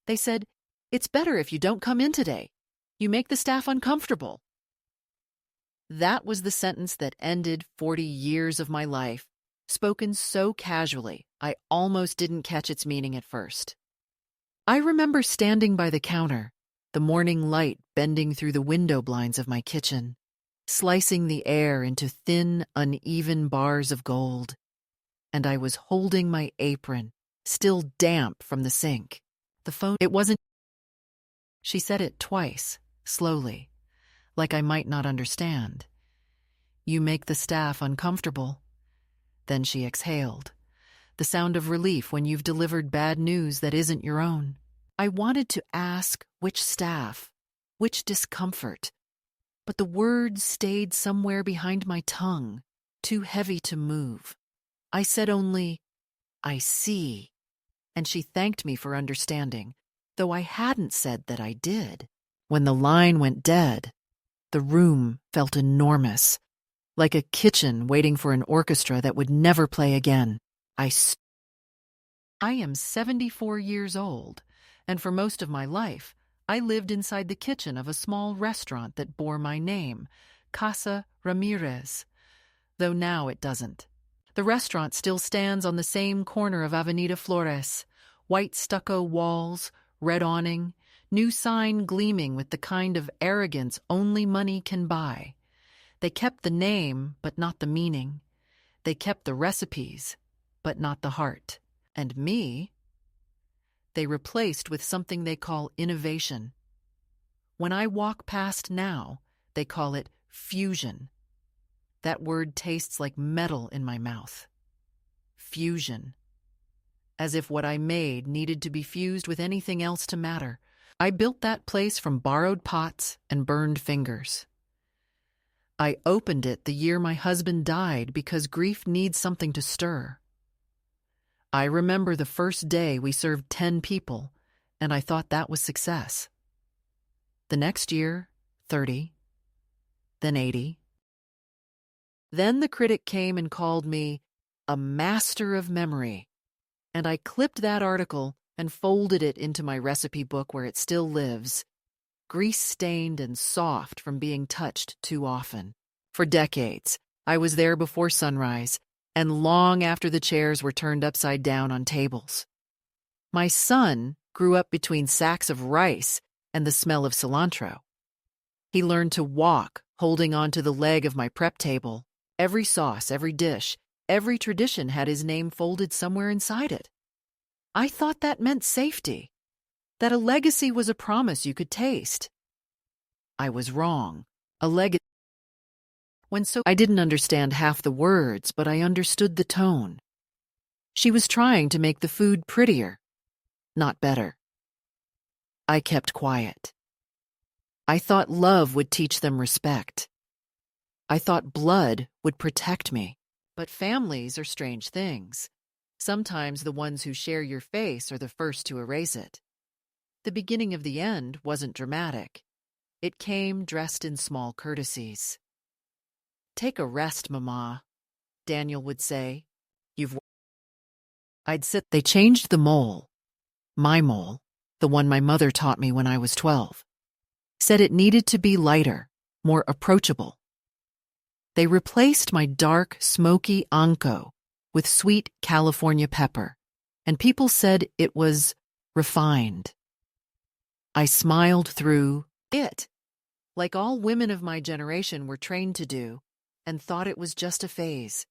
They said, "It's better if you don't come in today. You make the staff uncomfortable." That was the sentence that ended 40 years of my life, spoken so casually I almost didn't catch its meaning at first. I remember standing by the counter, the morning light bending through the window blinds of my kitchen, slicing the air into thin, uneven bars of gold, and I was holding my apron, still damp from the sink. The phone, it wasn't. She said it twice, slowly, like I might not understand. "You make the staff uncomfortable." Then she exhaled, the sound of relief when you've delivered bad news that isn't your own. I wanted to ask which staff, which discomfort, but the words stayed somewhere behind my tongue, too heavy to move. I said only, "I see," and she thanked me for understanding, though I hadn't said that I did. When the line went dead, the room felt enormous, like a kitchen waiting for an orchestra that would never play again. I am 74 years old, and for most of my life, I lived inside the kitchen of a small restaurant that bore my name, Casa Ramirez, though now it doesn't. The restaurant still stands on the same corner of Avenida Flores, white stucco walls, red awning, new sign gleaming with the kind of arrogance only money can buy. They kept the name, but not the meaning. They kept the recipes, but not the heart. And me, they replaced with something they call innovation. When I walk past now, they call it fusion. That word tastes like metal in my mouth. Fusion. As if what I made needed to be fused with anything else to matter. I built that place from borrowed pots and burned fingers. I opened it the year my husband died because grief needs something to stir. I remember the first day we served 10 people, and I thought that was success. The next year, 30, then 80. Then the critic came and called me a master of memory, and I clipped that article and folded it into my recipe book where it still lives, grease-stained and soft from being touched too often. For decades, I was there before sunrise, and long after the chairs were turned upside down on tables. My son grew up between sacks of rice and the smell of cilantro. He learned to walk, holding onto the leg of my prep table. Every sauce, every dish, every tradition had his name folded somewhere inside it. I thought that meant safety, that a legacy was a promise you could taste. I was wrong. A legacy. I didn't understand half the words, but I understood the tone. She was trying to make the food prettier, not better. I kept quiet. I thought love would teach them respect. I thought blood would protect me. But families are strange things. Sometimes the ones who share your face are the first to erase it. The beginning of the end wasn't dramatic. It came dressed in small courtesies. "Take a rest, Mama," Daniel would say. I'd sit. They changed the mole. My mole, the one my mother taught me when I was 12. Said it needed to be lighter, more approachable. They replaced my dark, smoky anco with sweet California pepper, and people said it was refined. I smiled through it, like all women of my generation were trained to do, and thought it was just a phase,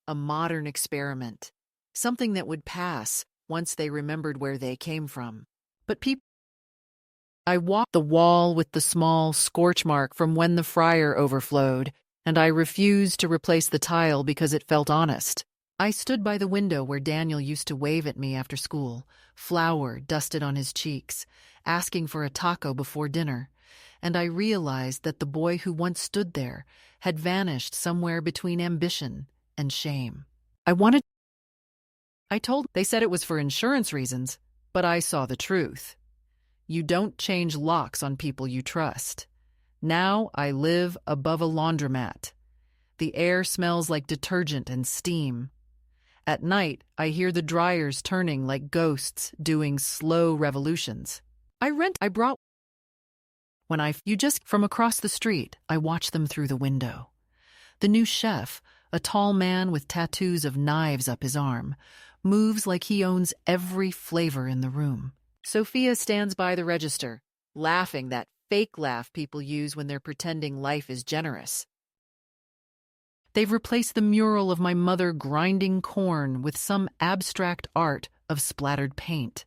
a modern experiment, something that would pass once they remembered where they came from. But I walked the wall with the small scorch mark from when the fryer overflowed, and I refused to replace the tile because it felt honest. I stood by the window where Daniel used to wave at me after school, flour dusted on his cheeks, asking for a taco before dinner, and I realized that the boy who once stood there had vanished somewhere between ambition and shame. They said it was for insurance reasons, but I saw the truth. You don't change locks on people you trust. Now I live above a laundromat. The air smells like detergent and steam. At night, I hear the dryers turning like ghosts doing slow revolutions. I brought you just from across the street, I watch them through the window. The new chef, a tall man with tattoos of knives up his arm, moves like he owns every flavor in the room. Sophia stands by the register, laughing that fake laugh people use when they're pretending life is generous. They've replaced the mural of my mother grinding corn with some abstract art of splattered paint,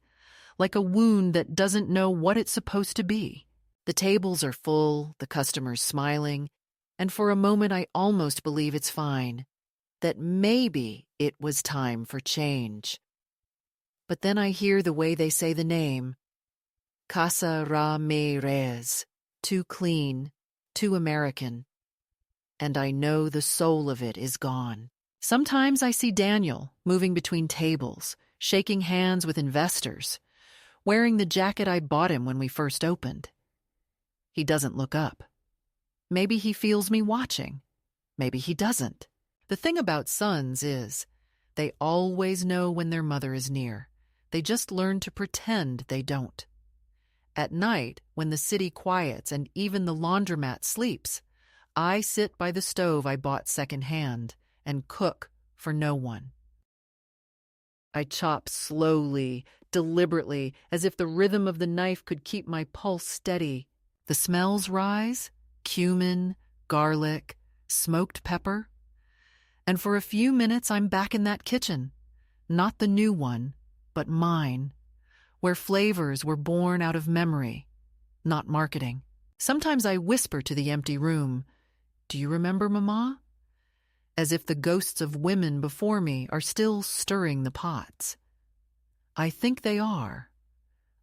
like a wound that doesn't know what it's supposed to be. The tables are full, the customers smiling, and for a moment I almost believe it's fine, that maybe it was time for change. But then I hear the way they say the name, Casa Ramirez, too clean, too American, and I know the soul of it is gone. Sometimes I see Daniel moving between tables, shaking hands with investors, wearing the jacket I bought him when we first opened. He doesn't look up. Maybe he feels me watching. Maybe he doesn't. The thing about sons is, they always know when their mother is near. They just learn to pretend they don't. At night, when the city quiets and even the laundromat sleeps, I sit by the stove I bought secondhand and cook for no one. I chop slowly, deliberately, as if the rhythm of the knife could keep my pulse steady. The smells rise, cumin, garlic, smoked pepper. And for a few minutes I'm back in that kitchen, not the new one, but mine, where flavors were born out of memory, not marketing. Sometimes I whisper to the empty room, "Do you remember, Mama?" As if the ghosts of women before me are still stirring the pots. I think they are.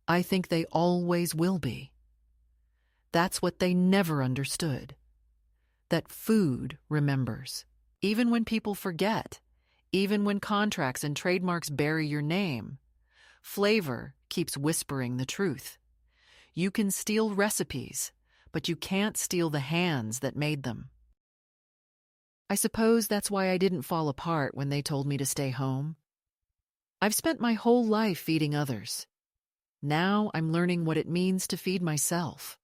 I think they always will be. That's what they never understood. That food remembers. Even when people forget, even when contracts and trademarks bury your name, flavor keeps whispering the truth. You can steal recipes, but you can't steal the hands that made them. I suppose that's why I didn't fall apart when they told me to stay home. I've spent my whole life feeding others. Now I'm learning what it means to feed myself.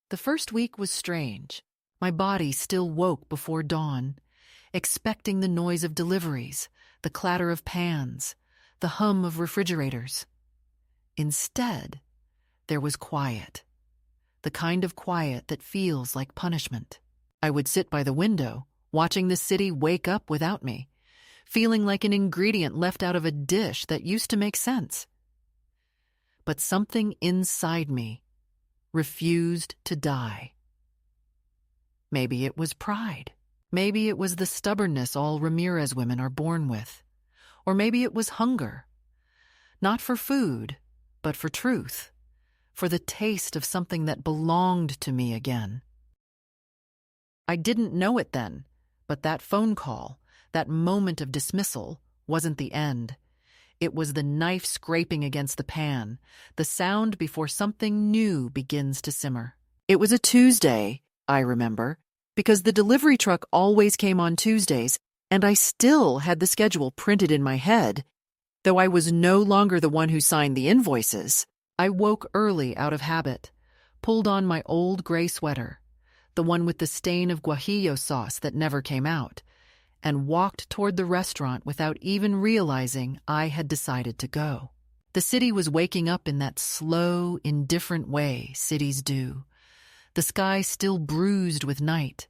The first week was strange. My body still woke before dawn, expecting the noise of deliveries, the clatter of pans, the hum of refrigerators. Instead, there was quiet, the kind of quiet that feels like punishment. I would sit by the window, watching the city wake up without me, feeling like an ingredient left out of a dish that used to make sense. But something inside me refused to die. Maybe it was pride. Maybe it was the stubbornness all Ramirez women are born with. Or maybe it was hunger. Not for food, but for truth. For the taste of something that belonged to me again. I didn't know it then, but that phone call, that moment of dismissal, wasn't the end. It was the knife scraping against the pan, the sound before something new begins to simmer. It was a Tuesday, I remember, because the delivery truck always came on Tuesdays, and I still had the schedule printed in my head. Though I was no longer the one who signed the invoices, I woke early out of habit, pulled on my old gray sweater, the one with the stain of guajillo sauce that never came out, and walked toward the restaurant without even realizing I had decided to go. The city was waking up in that slow, indifferent way cities do. The sky still bruised with night,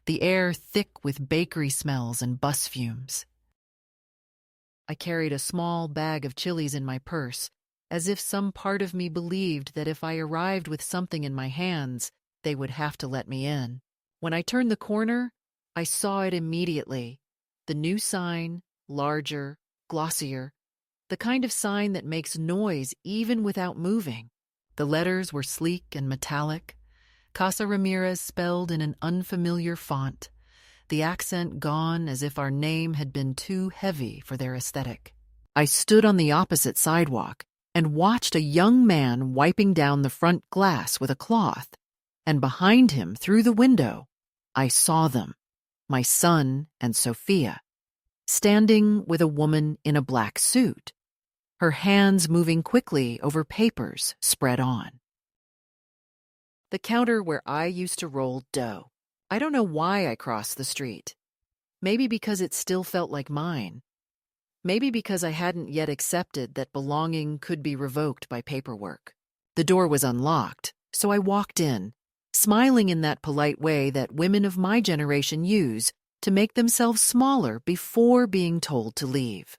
the air thick with bakery smells and bus fumes. I carried a small bag of chilies in my purse, as if some part of me believed that if I arrived with something in my hands, they would have to let me in. When I turned the corner, I saw it immediately. The new sign, larger, glossier, the kind of sign that makes noise even without moving. The letters were sleek and metallic, Casa Ramirez spelled in an unfamiliar font, the accent gone as if our name had been too heavy for their aesthetic. I stood on the opposite sidewalk and watched a young man wiping down the front glass with a cloth, and behind him, through the window, I saw them, my son and Sophia. standing with a woman in a black suit, her hands moving quickly over papers spread on. The counter where I used to roll dough. I don't know why I crossed the street. Maybe because it still felt like mine. Maybe because I hadn't yet accepted that belonging could be revoked by paperwork. The door was unlocked, so I walked in, smiling in that polite way that women of my generation use to make themselves smaller before being told to leave.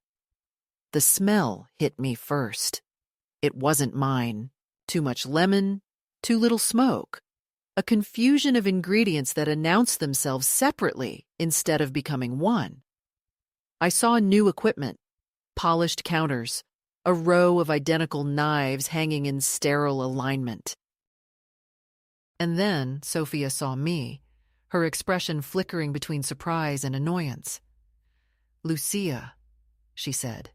The smell hit me first. It wasn't mine. Too much lemon, too little smoke. A confusion of ingredients that announced themselves separately instead of becoming one. I saw new equipment, polished counters, a row of identical knives hanging in sterile alignment. And then Sophia saw me, her expression flickering between surprise and annoyance. "Lucia," she said,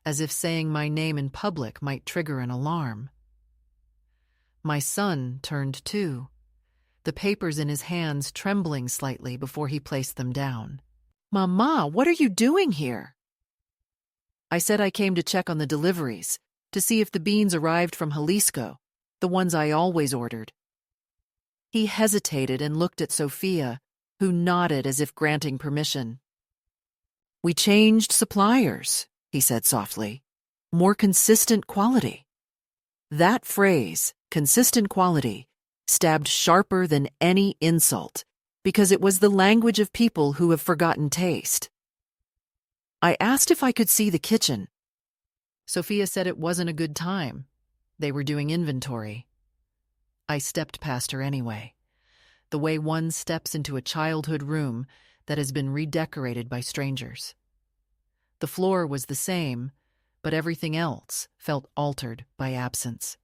as if saying my name in public might trigger an alarm. My son turned too, the papers in his hands trembling slightly before he placed them down. "Mama, what are you doing here?" I said I came to check on the deliveries, to see if the beans arrived from Jalisco, the ones I always ordered. He hesitated and looked at Sophia, who nodded as if granting permission. "We changed suppliers," he said softly. "More consistent quality." That phrase, consistent quality, stabbed sharper than any insult, because it was the language of people who have forgotten taste. I asked if I could see the kitchen. Sophia said it wasn't a good time. They were doing inventory. I stepped past her anyway, the way one steps into a childhood room that has been redecorated by strangers. The floor was the same, but everything else felt altered by absence.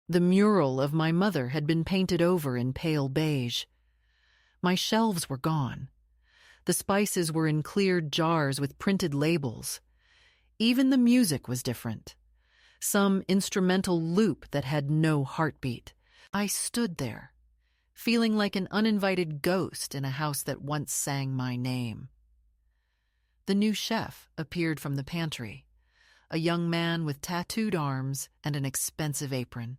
The mural of my mother had been painted over in pale beige. My shelves were gone. The spices were in cleared jars with printed labels. Even the music was different. Some instrumental loop that had no heartbeat. I stood there, feeling like an uninvited ghost in a house that once sang my name. The new chef appeared from the pantry, a young man with tattooed arms and an expensive apron.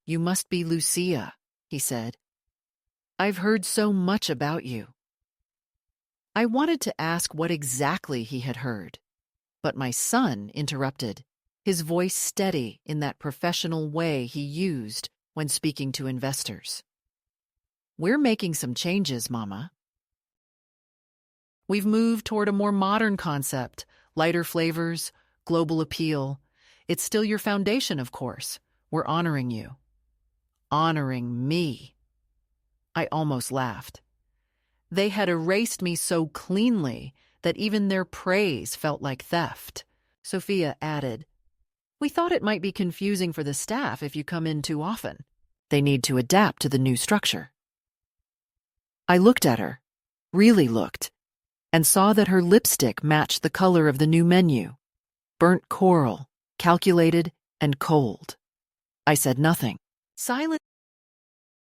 "You must be Lucia," he said. "I've heard so much about you." I wanted to ask what exactly he had heard, but my son interrupted, his voice steady in that professional way he used when speaking to investors. "We're making some changes, Mama. We've moved toward a more modern concept, lighter flavors, global appeal. It's still your foundation, of course. We're honoring you." Honoring me. I almost laughed. They had erased me so cleanly that even their praise felt like theft. Sophia added, "We thought it might be confusing for the staff if you come in too often. They need to adapt to the new structure." I looked at her, really looked, and saw that her lipstick matched the color of the new menu. Burnt coral, calculated and cold. I said nothing. Silent.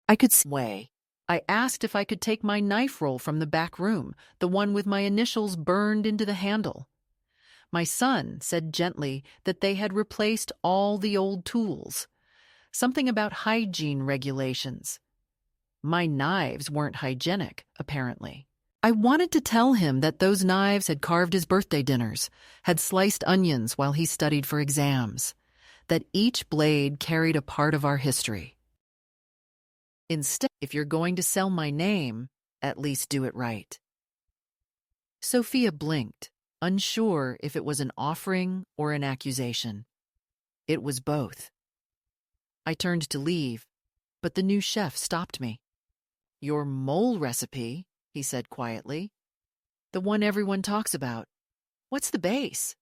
I could see way. I asked if I could take my knife roll from the back room, the one with my initials burned into the handle. My son said gently that they had replaced all the old tools. Something about hygiene regulations. My knives weren't hygienic, apparently. I wanted to tell him that those knives had carved his birthday dinners, had sliced onions while he studied for exams, that each blade carried a part of our history. Instead, if you're going to sell my name, at least do it right. Sophia blinked, unsure if it was an offering or an accusation. It was both. I turned to leave, but the new chef stopped me. "Your mole recipe," he said quietly. "The one everyone talks about. What's the base?"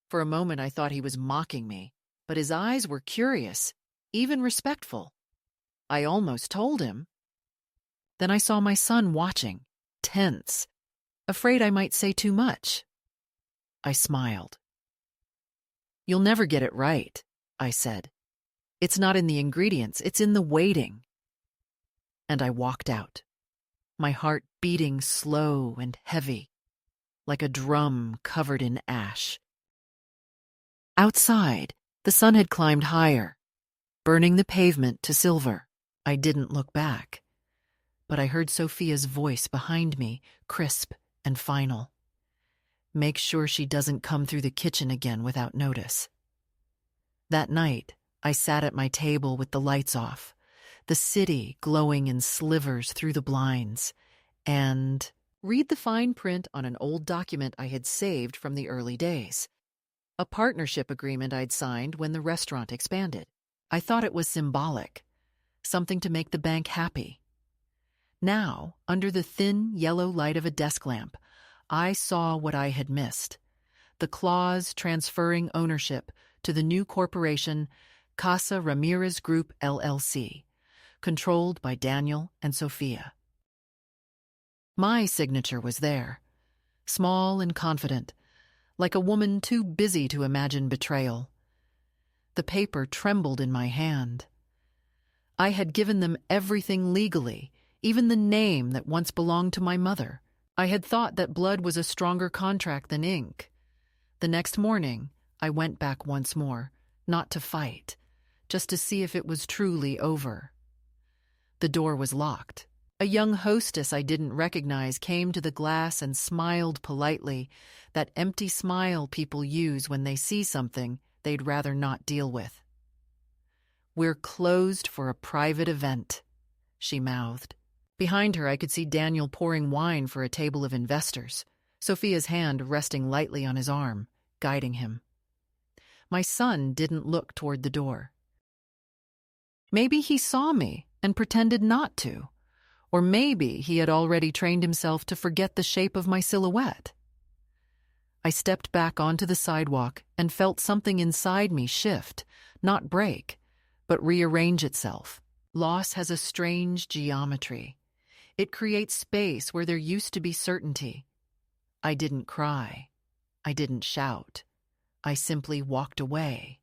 For a moment I thought he was mocking me, but his eyes were curious, even respectful. I almost told him. Then I saw my son watching, tense, afraid I might say too much. I smiled. "You'll never get it right," I said. "It's not in the ingredients, it's in the waiting." And I walked out. my heart beating slow and heavy, like a drum covered in ash. Outside, the sun had climbed higher, burning the pavement to silver. I didn't look back, but I heard Sophia's voice behind me, crisp and final. Make sure she doesn't come through the kitchen again without notice. That night, I sat at my table with the lights off, the city glowing in slivers through the blinds, and read the fine print on an old document I had saved from the early days. A partnership agreement I'd signed when the restaurant expanded. I thought it was symbolic, something to make the bank happy. Now, under the thin yellow light of a desk lamp, I saw what I had missed: the clause transferring ownership to the new corporation Casa Ramirez Group LLC, controlled by Daniel and Sophia. My signature was there, small and confident, like a woman too busy to imagine betrayal. The paper trembled in my hand. I had given them everything legally, even the name that once belonged to my mother. I had thought that blood was a stronger contract than ink. The next morning, I went back once more, not to fight, just to see if it was truly over. The door was locked. A young hostess I didn't recognize came to the glass and smiled politely, that empty smile people use when they see something they'd rather not deal with. "We're closed for a private event," she mouthed. Behind her, I could see Daniel pouring wine for a table of investors, Sophia's hand resting lightly on his arm, guiding him. My son didn't look toward the door. Maybe he saw me and pretended not to, or maybe he had already trained himself to forget the shape of my silhouette. I stepped back onto the sidewalk and felt something inside me shift, not break, but rearrange itself. Loss has a strange geometry. It creates space where there used to be certainty. I didn't cry. I didn't shout. I simply walked away.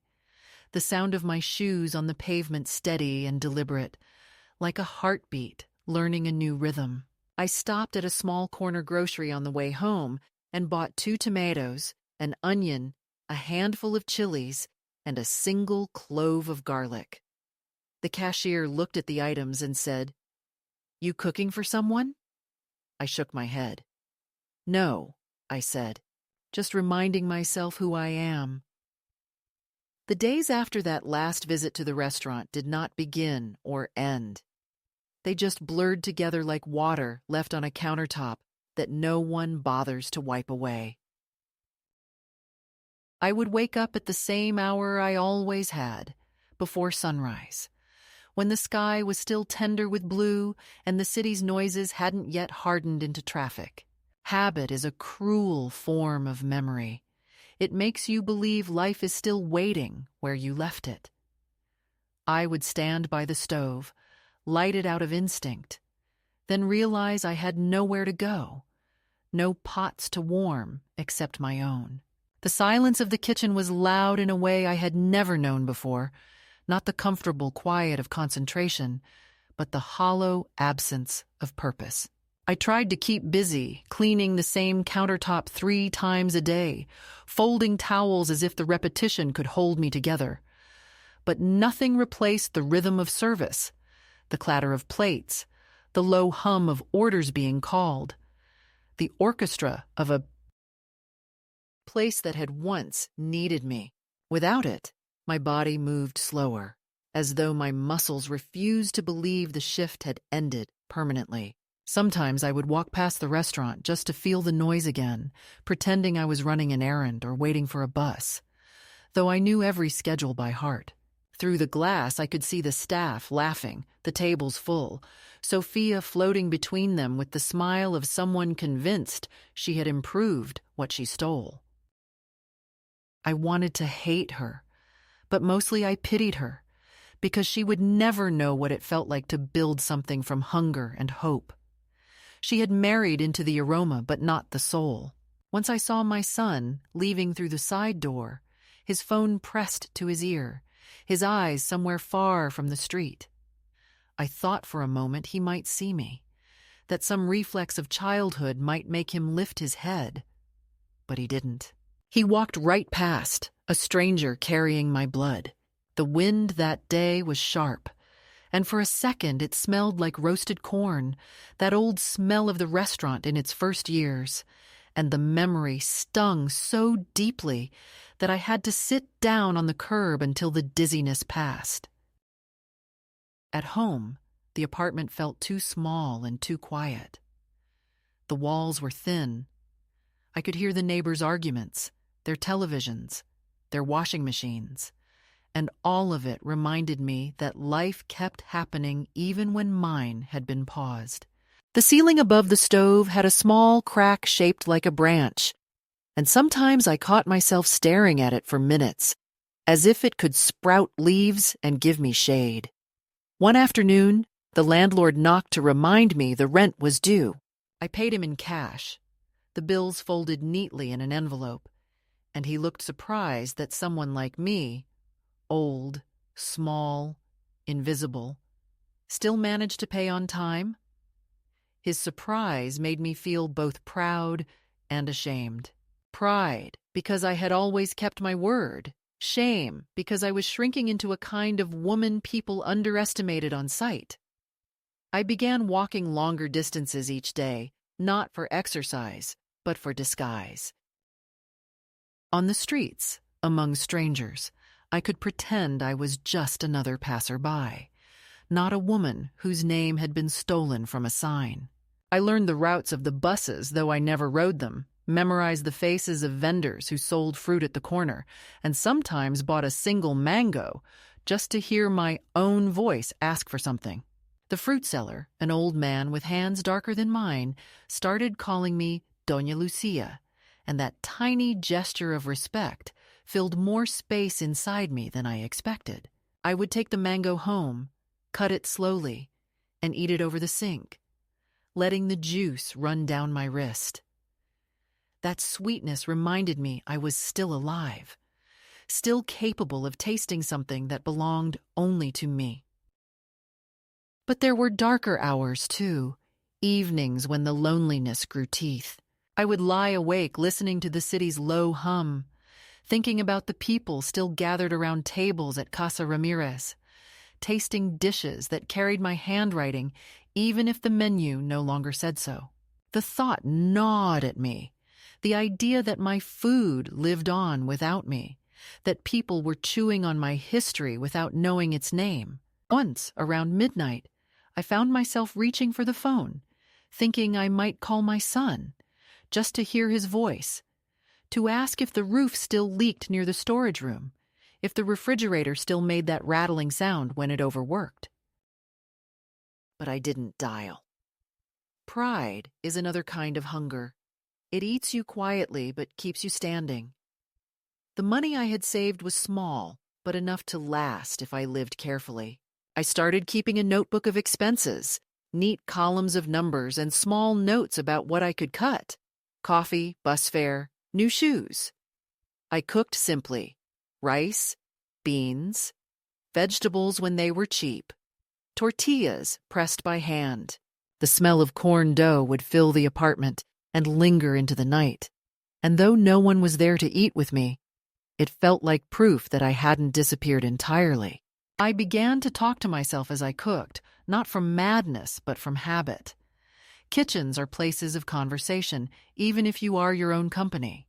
The sound of my shoes on the pavement steady and deliberate, like a heartbeat learning a new rhythm. I stopped at a small corner grocery on the way home and bought 2 tomatoes, an onion, a handful of chilies, and a single clove of garlic. The cashier looked at the items and said, "You cooking for someone?" I shook my head. "No," I said, "just reminding myself who I am." The days after that last visit to the restaurant did not begin or end. They just blurred together like water left on a countertop that no one bothers to wipe away. I would wake up at the same hour I always had, before sunrise, when the sky was still tender with blue and the city's noises hadn't yet hardened into traffic. Habit is a cruel form of memory. It makes you believe life is still waiting where you left it. I would stand by the stove, light it out of instinct, then realize I had nowhere to go, no pots to warm except my own. The silence of the kitchen was loud in a way I had never known before, not the comfortable quiet of concentration, but the hollow absence of purpose. I tried to keep busy, cleaning the same countertop 3 times a day, folding towels as if the repetition could hold me together. But nothing replaced the rhythm of service, the clatter of plates, the low hum of orders being called, the orchestra of a place that had once needed me. Without it, my body moved slower, as though my muscles refused to believe the shift had ended permanently. Sometimes I would walk past the restaurant just to feel the noise again, pretending I was running an errand or waiting for a bus, though I knew every schedule by heart. Through the glass, I could see the staff laughing, the tables full, Sophia floating between them with the smile of someone convinced she had improved what she stole. I wanted to hate her, but mostly I pitied her, because she would never know what it felt like to build something from hunger and hope. She had married into the aroma, but not the soul. Once I saw my son leaving through the side door, his phone pressed to his ear, his eyes somewhere far from the street. I thought for a moment he might see me, that some reflex of childhood might make him lift his head. But he didn't. He walked right past, a stranger carrying my blood. The wind that day was sharp, and for a second it smelled like roasted corn, that old smell of the restaurant in its first years, and the memory stung so deeply that I had to sit down on the curb until the dizziness passed. At home, the apartment felt too small and too quiet. The walls were thin. I could hear the neighbors' arguments, their televisions, their washing machines, and all of it reminded me that life kept happening even when mine had been paused. The ceiling above the stove had a small crack shaped like a branch, and sometimes I caught myself staring at it for minutes, as if it could sprout leaves and give me shade. One afternoon, the landlord knocked to remind me the rent was due. I paid him in cash, the bills folded neatly in an envelope, and he looked surprised that someone like me, old, small, invisible, still managed to pay on time. His surprise made me feel both proud and ashamed. Pride, because I had always kept my word. Shame, because I was shrinking into a kind of woman people underestimated on sight. I began walking longer distances each day, not for exercise, but for disguise. On the streets, among strangers, I could pretend I was just another passerby, not a woman whose name had been stolen from a sign. I learned the routes of the buses, though I never rode them, memorized the faces of vendors who sold fruit at the corner, and sometimes bought a single mango just to hear my own voice ask for something. The fruit seller, an old man with hands darker than mine, started calling me Doña Lucia, and that tiny gesture of respect filled more space inside me than I expected. I would take the mango home, cut it slowly, and eat it over the sink, letting the juice run down my wrist. That sweetness reminded me I was still alive, still capable of tasting something that belonged only to me. But there were darker hours, too, evenings when the loneliness grew teeth. I would lie awake listening to the city's low hum, thinking about the people still gathered around tables at Casa Ramirez, tasting dishes that carried my handwriting even if the menu no longer said so. The thought gnawed at me, the idea that my food lived on without me, that people were chewing on my history without knowing its name. Once, around midnight, I found myself reaching for the phone, thinking I might call my son, just to hear his voice, to ask if the roof still leaked near the storage room, if the refrigerator still made that rattling sound when it overworked. But I didn't dial. Pride is another kind of hunger. It eats you quietly but keeps you standing. The money I had saved was small, but enough to last if I lived carefully. I started keeping a notebook of expenses, neat columns of numbers, and small notes about what I could cut: coffee, bus fare, new shoes. I cooked simply: rice, beans, vegetables when they were cheap, tortillas pressed by hand. The smell of corn dough would fill the apartment and linger into the night, and though no one was there to eat with me, it felt like proof that I hadn't disappeared entirely. I began to talk to myself as I cooked, not from madness, but from habit. Kitchens are places of conversation, even if you are your own company.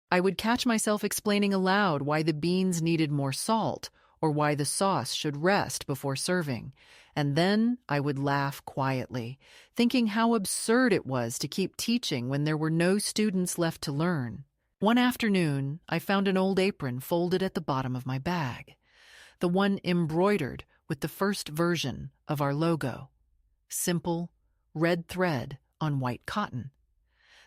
I would catch myself explaining aloud why the beans needed more salt, or why the sauce should rest before serving, and then I would laugh quietly, thinking how absurd it was to keep teaching when there were no students left to learn. One afternoon, I found an old apron folded at the bottom of my bag, the one embroidered with the first version of our logo. Simple, red thread on white cotton.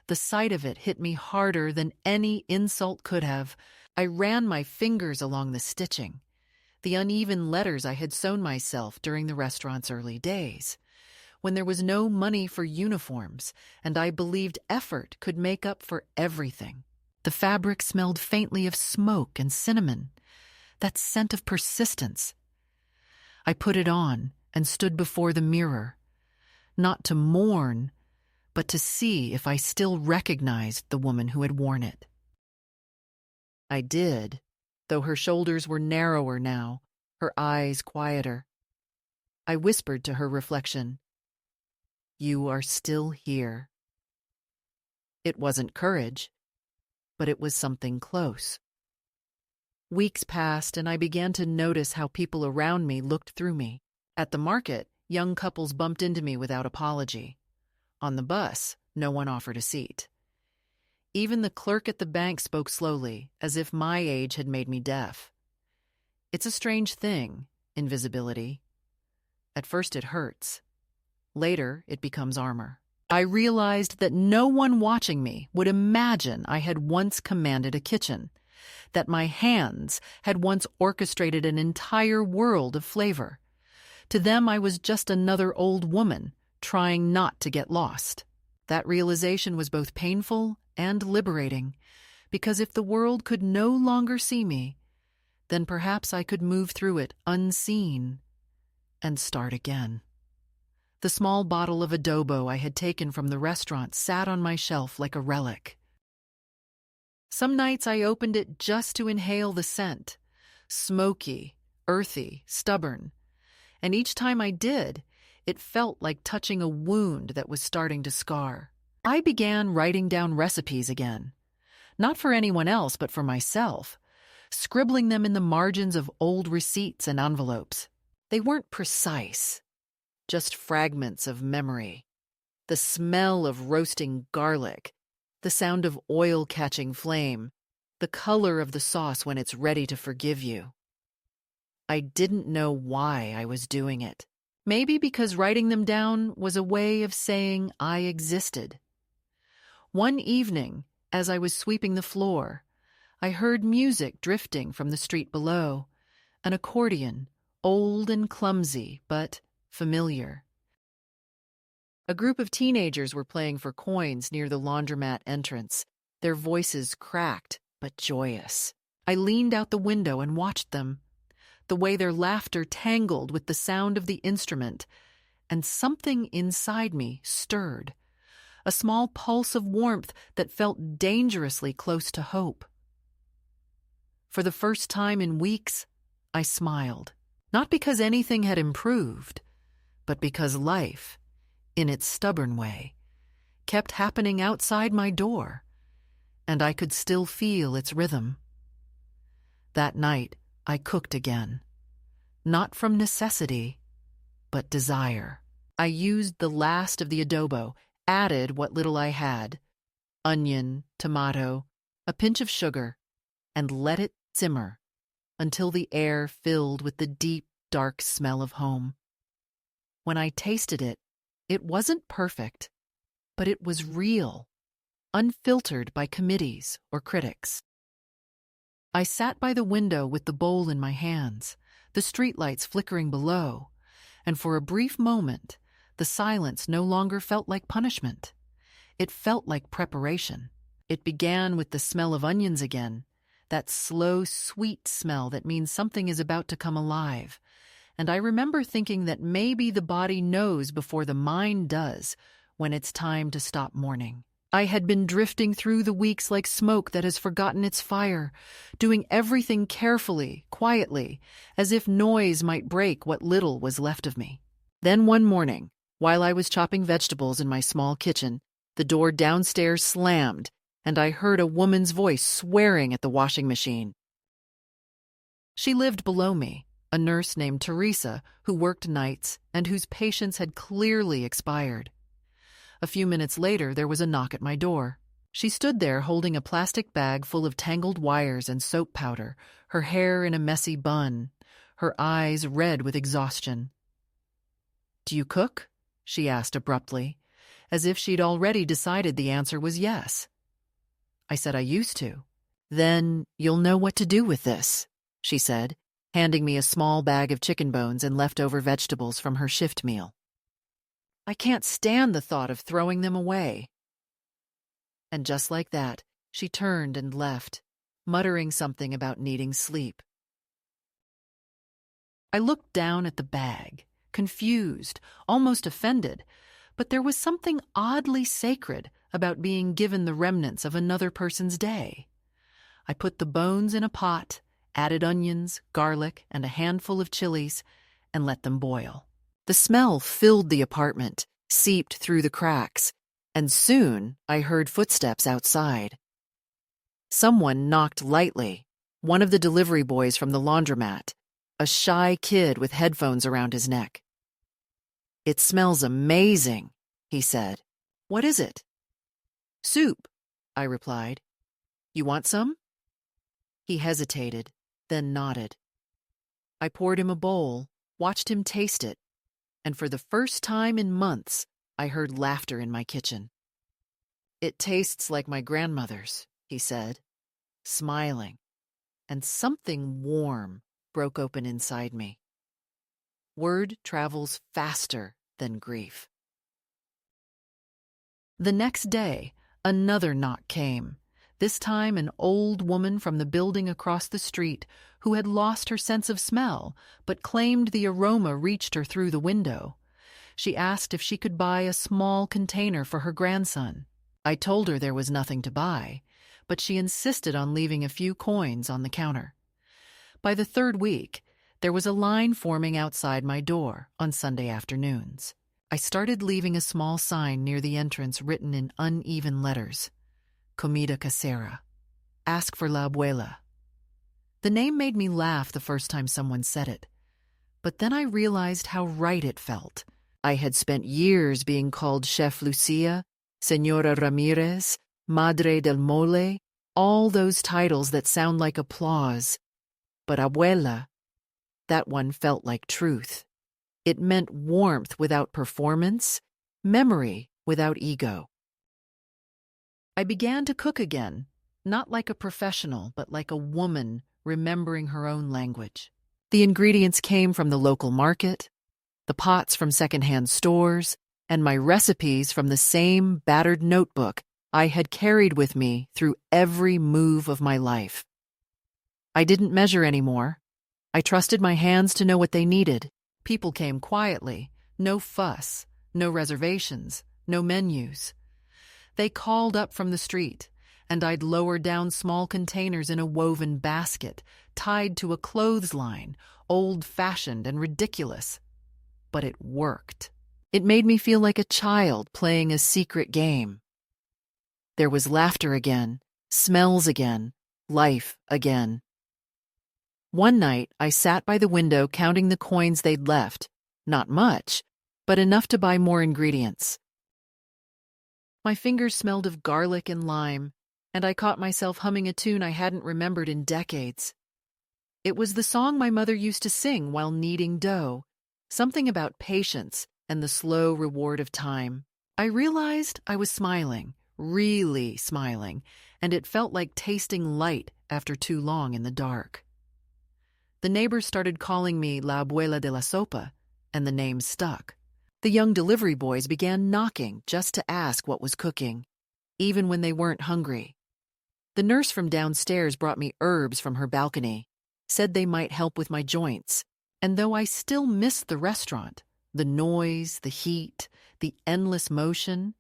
The sight of it hit me harder than any insult could have. I ran my fingers along the stitching, the uneven letters I had sewn myself during the restaurant's early days, when there was no money for uniforms, and I believed effort could make up for everything. The fabric smelled faintly of smoke and cinnamon, that scent of persistence. I put it on and stood before the mirror, not to mourn, but to see if I still recognized the woman who had worn it. I did, though her shoulders were narrower now, her eyes quieter. I whispered to her reflection, "You are still here." It wasn't courage, but it was something close. Weeks passed, and I began to notice how people around me looked through me. At the market, young couples bumped into me without apology. On the bus, no one offered a seat. Even the clerk at the bank spoke slowly, as if my age had made me deaf. It's a strange thing, invisibility. At first it hurts. Later, it becomes armor. I realized that no one watching me would imagine I had once commanded a kitchen, that my hands had once orchestrated an entire world of flavor. To them, I was just another old woman trying not to get lost. That realization was both painful and liberating, because if the world could no longer see me, then perhaps I could move through it unseen and start again. The small bottle of adobo I had taken from the restaurant sat on my shelf like a relic. Some nights I opened it just to inhale the scent, smoky, earthy, stubborn, and each time I did, it felt like touching a wound that was starting to scar. I began writing down recipes again, not for anyone else but for myself, scribbling them in the margins of old receipts and envelopes. They weren't precise, just fragments of memory. The smell of roasting garlic, the sound of oil catching flame, the color of the sauce when it's ready to forgive you. I didn't know why I was doing it. Maybe because writing them down was a way of saying I existed. One evening, as I was sweeping the floor, I heard music drifting from the street below, an accordion, old and clumsy, but familiar. A group of teenagers were playing for coins near the laundromat entrance, their voices cracked but joyous. I leaned out the window and watched them, the way their laughter tangled with the sound of the instrument, and something inside me stirred, a small pulse of warmth that felt dangerously close to hope. For the first time in weeks, I smiled, not because anything had improved, but because life, in its stubborn way, kept happening outside my door, and I could still feel its rhythm. That night, I cooked again, not from necessity, but desire. I used the last of the adobo, added what little I had, onion, tomato, a pinch of sugar, and let it simmer until the air filled with the deep, dark smell of home. When I tasted it, it wasn't perfect, but it was real, unfiltered by committees or critics. I sat by the window with the bowl in my hands, the streetlights flickering below, and for a brief moment, the silence no longer felt like punishment. It felt like preparation. It began with the smell of onions again, that slow, sweet smell that means something is about to come alive. And I remember thinking that maybe the body knows before the mind does when it's time to stop mourning. I had been drifting through the weeks like smoke that has forgotten its fire, doing everything carefully, quietly, as if noise might break what little was left of me. Then one morning, while I was chopping vegetables in my small kitchen, the door downstairs slammed, and I heard a woman's voice swearing at the washing machine. She lived below me, a nurse named Teresa who worked nights and whose patience had clearly expired. A few minutes later, there was a knock at my door. She stood there holding a plastic bag full of tangled wires and soap powder, her hair in a messy bun, her eyes red with exhaustion. "Do you cook?" she asked abruptly, as if she'd already decided the answer was yes. I said I used to. "Then you'll know what to do with this," she said, handing me a small bag of chicken bones and leftover vegetables from her shift meal. I can't stand the thought of throwing them away. And just like that, she turned and left, muttering something about needing sleep. I looked down at the bag, confused, almost offended, but there was something oddly sacred about being given the remnants of another person's day. I put the bones in a pot, added onions, garlic, and a handful of chilies, and let them boil. The smell filled the apartment, seeped through the cracks, and soon I heard footsteps outside. Someone knocked lightly, one of the delivery boys from the laundromat, a shy kid with headphones around his neck. "It smells amazing," he said. "What is it?" "Soup," I replied. "You want some?" He hesitated, then nodded. I poured him a bowl, watched him taste it, and for the first time in months, I heard laughter in my kitchen. "It tastes like my grandmother's," he said, smiling, and something warm broke open inside me. Word travels faster than grief. The next day, another knock came, this time an old woman from the building across the street who had lost her sense of smell but claimed the aroma reached her through the window. She asked if she could buy a small container for her grandson. I told her there was nothing to buy, but she insisted on leaving a few coins on the counter. By the third week, there was a line forming outside my door on Sunday afternoons. I started leaving a small sign near the entrance written in uneven letters. Comida casera. Ask for La Abuela. The name made me laugh the first time someone said it. But then I realized how right it felt. I had spent years being called Chef Lucia, Señora Ramirez, Madre del Mole, all those titles that sound like applause. But Abuela, that one felt like truth. It meant warmth without performance, memory without ego. I began to cook again, not like a professional, but like a woman remembering her own language. The ingredients came from the local market, the pots from secondhand stores, and my recipes from the same battered notebook I had carried with me through every move of my life. I didn't measure anymore. I trusted my hands to know what they needed. People came quietly, no fuss, no reservations, no menus. They called up from the street, and I'd lower down small containers in a woven basket, tied to a clothesline, old-fashioned and ridiculous. But it worked. It made me feel like a child playing a secret game. There was laughter again, smells again, life again. One night, I sat by the window counting the coins they'd left. Not much, but enough to buy more ingredients. My fingers smelled of garlic and lime, and I caught myself humming a tune I hadn't remembered in decades. It was the song my mother used to sing while kneading dough, something about patience and the slow reward of time. I realized I was smiling, really smiling, and it felt like tasting light after too long in the dark. The neighbors started calling me La Abuela de la Sopa, and the name stuck. The young delivery boys began knocking just to ask what was cooking, even when they weren't hungry. The nurse from downstairs brought me herbs from her balcony, said they might help with my joints, and though I still missed the restaurant, the noise, the heat, the endless motion,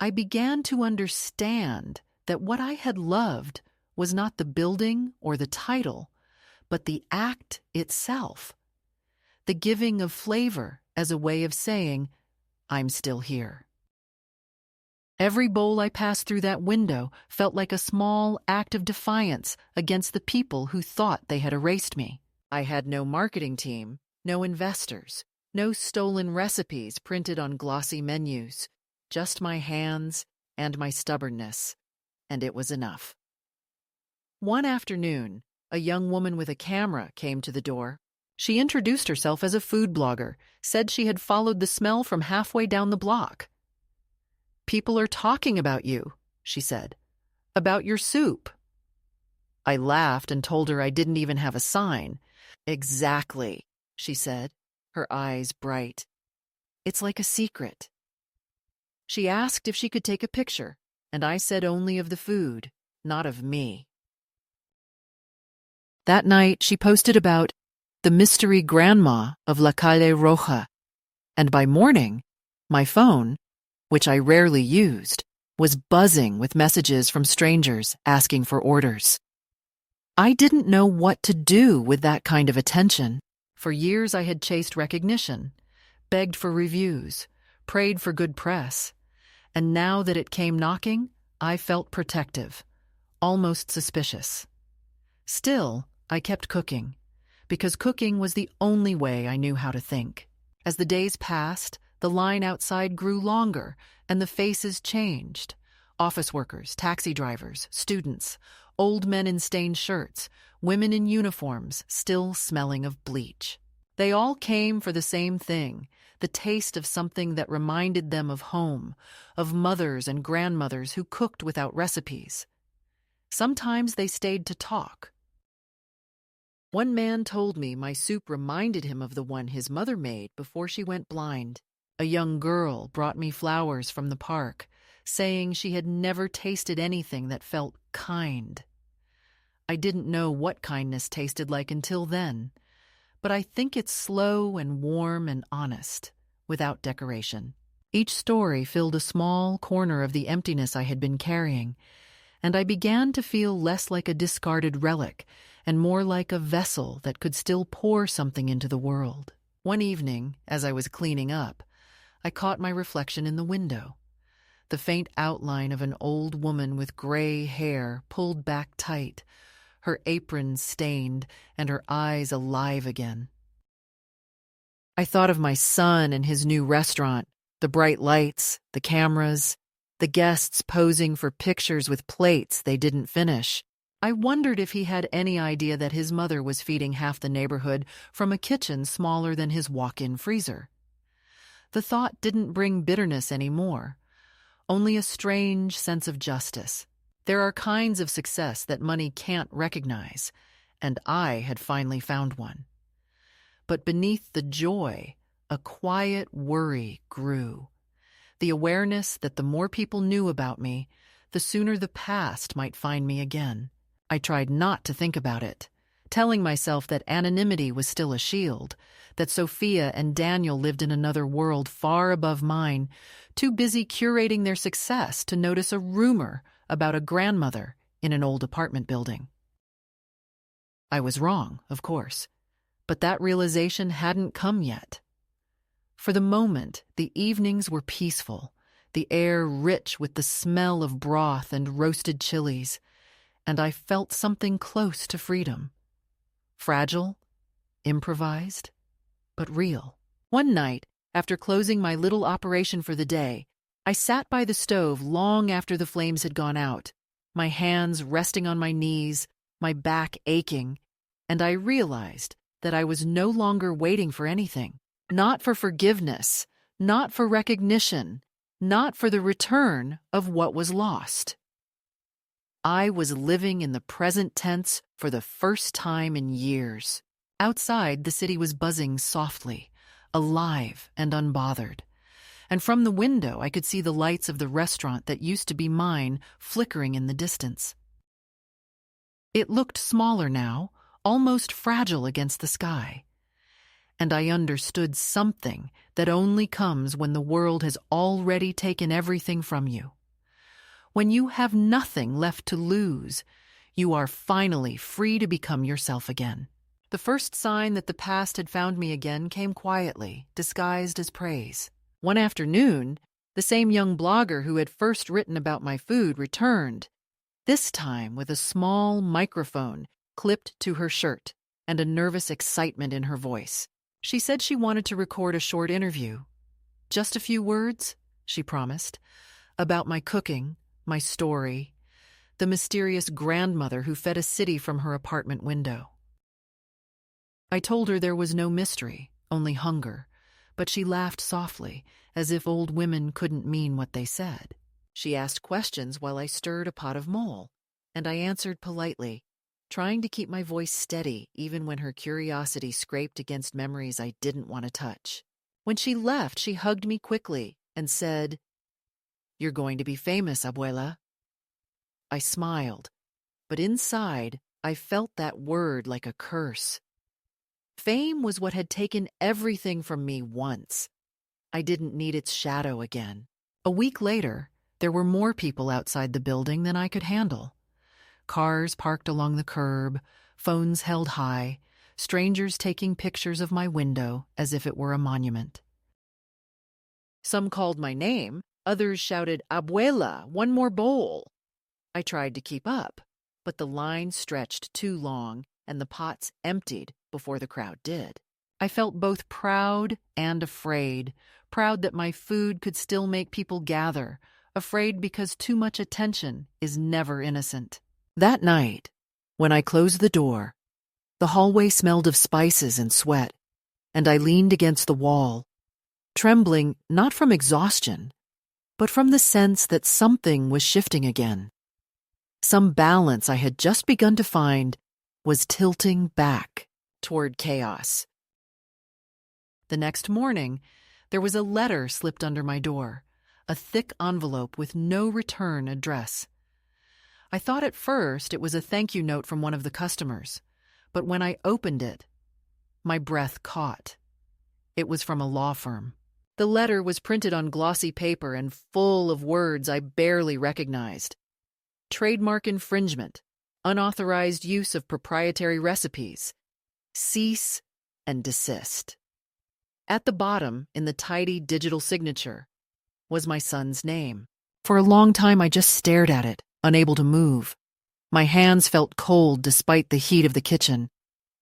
I began to understand that what I had loved was not the building or the title, but the act itself, the giving of flavor as a way of saying, I'm still here. Every bowl I passed through that window felt like a small act of defiance against the people who thought they had erased me. I had no marketing team, no investors, no stolen recipes printed on glossy menus, just my hands and my stubbornness, and it was enough. One afternoon, a young woman with a camera came to the door. She introduced herself as a food blogger, said she had followed the smell from halfway down the block. People are talking about you, she said, about your soup. I laughed and told her I didn't even have a sign. Exactly, she said, her eyes bright. It's like a secret. She asked if she could take a picture, and I said only of the food, not of me. That night, she posted about the mystery grandma of La Calle Roja, and by morning, My phone, which I rarely used, was buzzing with messages from strangers asking for orders. I didn't know what to do with that kind of attention. For years I had chased recognition, begged for reviews, prayed for good press, and now that it came knocking, I felt protective, almost suspicious. Still, I kept cooking, because cooking was the only way I knew how to think. As the days passed, the line outside grew longer, and the faces changed. Office workers, taxi drivers, students, old men in stained shirts, women in uniforms still smelling of bleach. They all came for the same thing, the taste of something that reminded them of home, of mothers and grandmothers who cooked without recipes. Sometimes they stayed to talk. One man told me my soup reminded him of the one his mother made before she went blind. A young girl brought me flowers from the park, saying she had never tasted anything that felt kind. I didn't know what kindness tasted like until then, but I think it's slow and warm and honest, without decoration. Each story filled a small corner of the emptiness I had been carrying, and I began to feel less like a discarded relic and more like a vessel that could still pour something into the world. One evening, as I was cleaning up, I caught my reflection in the window. The faint outline of an old woman with gray hair pulled back tight, her apron stained and her eyes alive again. I thought of my son and his new restaurant, the bright lights, the cameras, the guests posing for pictures with plates they didn't finish. I wondered if he had any idea that his mother was feeding half the neighborhood from a kitchen smaller than his walk-in freezer. The thought didn't bring bitterness anymore, only a strange sense of justice. There are kinds of success that money can't recognize, and I had finally found one. But beneath the joy, a quiet worry grew. The awareness that the more people knew about me, the sooner the past might find me again. I tried not to think about it, telling myself that anonymity was still a shield, that Sophia and Daniel lived in another world far above mine, too busy curating their success to notice a rumor about a grandmother in an old apartment building. I was wrong, of course, but that realization hadn't come yet. For the moment, the evenings were peaceful, the air rich with the smell of broth and roasted chilies, and I felt something close to freedom. Fragile, improvised, but real. One night, after closing my little operation for the day, I sat by the stove long after the flames had gone out, my hands resting on my knees, my back aching, and I realized that I was no longer waiting for anything. Not for forgiveness, not for recognition, not for the return of what was lost. I was living in the present tense for the first time in years. Outside, the city was buzzing softly, alive and unbothered. And from the window, I could see the lights of the restaurant that used to be mine flickering in the distance. It looked smaller now, almost fragile against the sky. And I understood something that only comes when the world has already taken everything from you. When you have nothing left to lose, you are finally free to become yourself again. The first sign that the past had found me again came quietly, disguised as praise. One afternoon, the same young blogger who had first written about my food returned, this time with a small microphone clipped to her shirt and a nervous excitement in her voice. She said she wanted to record a short interview. Just a few words, she promised, about my cooking, my story, the mysterious grandmother who fed a city from her apartment window. I told her there was no mystery, only hunger, but she laughed softly, as if old women couldn't mean what they said. She asked questions while I stirred a pot of mole, and I answered politely, trying to keep my voice steady even when her curiosity scraped against memories I didn't want to touch. When she left, she hugged me quickly and said, "You're going to be famous, Abuela." I smiled, but inside, I felt that word like a curse. Fame was what had taken everything from me once. I didn't need its shadow again. A week later, there were more people outside the building than I could handle. Cars parked along the curb, phones held high, strangers taking pictures of my window as if it were a monument. Some called my name, others shouted, "Abuela, one more bowl." I tried to keep up, but the line stretched too long and the pots emptied before the crowd did. I felt both proud and afraid, proud that my food could still make people gather, afraid because too much attention is never innocent. That night, when I closed the door, the hallway smelled of spices and sweat, and I leaned against the wall, trembling not from exhaustion, but from the sense that something was shifting again. Some balance I had just begun to find was tilting back toward chaos. The next morning, there was a letter slipped under my door, a thick envelope with no return address. I thought at first it was a thank you note from one of the customers, but when I opened it, my breath caught. It was from a law firm. The letter was printed on glossy paper and full of words I barely recognized. Trademark infringement, unauthorized use of proprietary recipes, cease and desist. At the bottom, in the tidy digital signature, was my son's name. For a long time I just stared at it, unable to move. My hands felt cold despite the heat of the kitchen.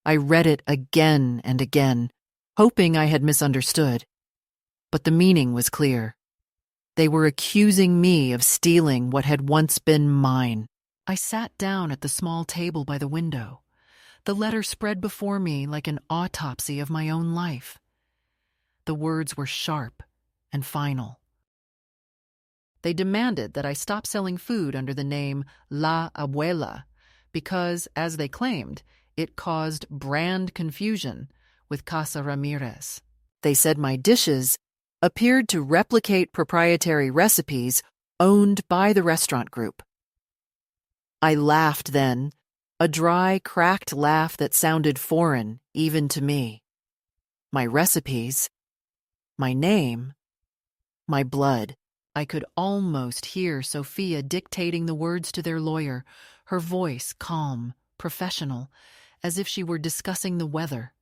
I read it again and again, hoping I had misunderstood. But the meaning was clear. They were accusing me of stealing what had once been mine. I sat down at the small table by the window. The letter spread before me like an autopsy of my own life. The words were sharp and final. They demanded that I stop selling food under the name La Abuela because, as they claimed, it caused brand confusion with Casa Ramirez. They said my dishes appeared to replicate proprietary recipes owned by the restaurant group. I laughed then, a dry, cracked laugh that sounded foreign even to me. My recipes, my name, my blood. I could almost hear Sophia dictating the words to their lawyer, her voice calm, professional, as if she were discussing the weather.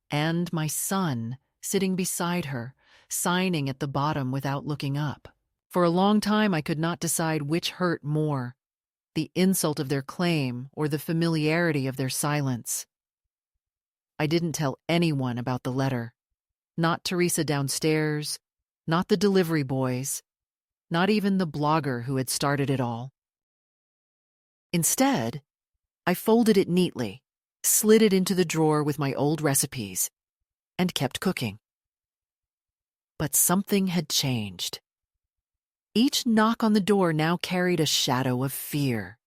And my son sitting beside her, signing at the bottom without looking up. For a long time I could not decide which hurt more, the insult of their claim or the familiarity of their silence. I didn't tell anyone about the letter. Not Teresa downstairs, not the delivery boys, not even the blogger who had started it all. Instead, I folded it neatly, slid it into the drawer with my old recipes, and kept cooking. But something had changed. Each knock on the door now carried a shadow of fear.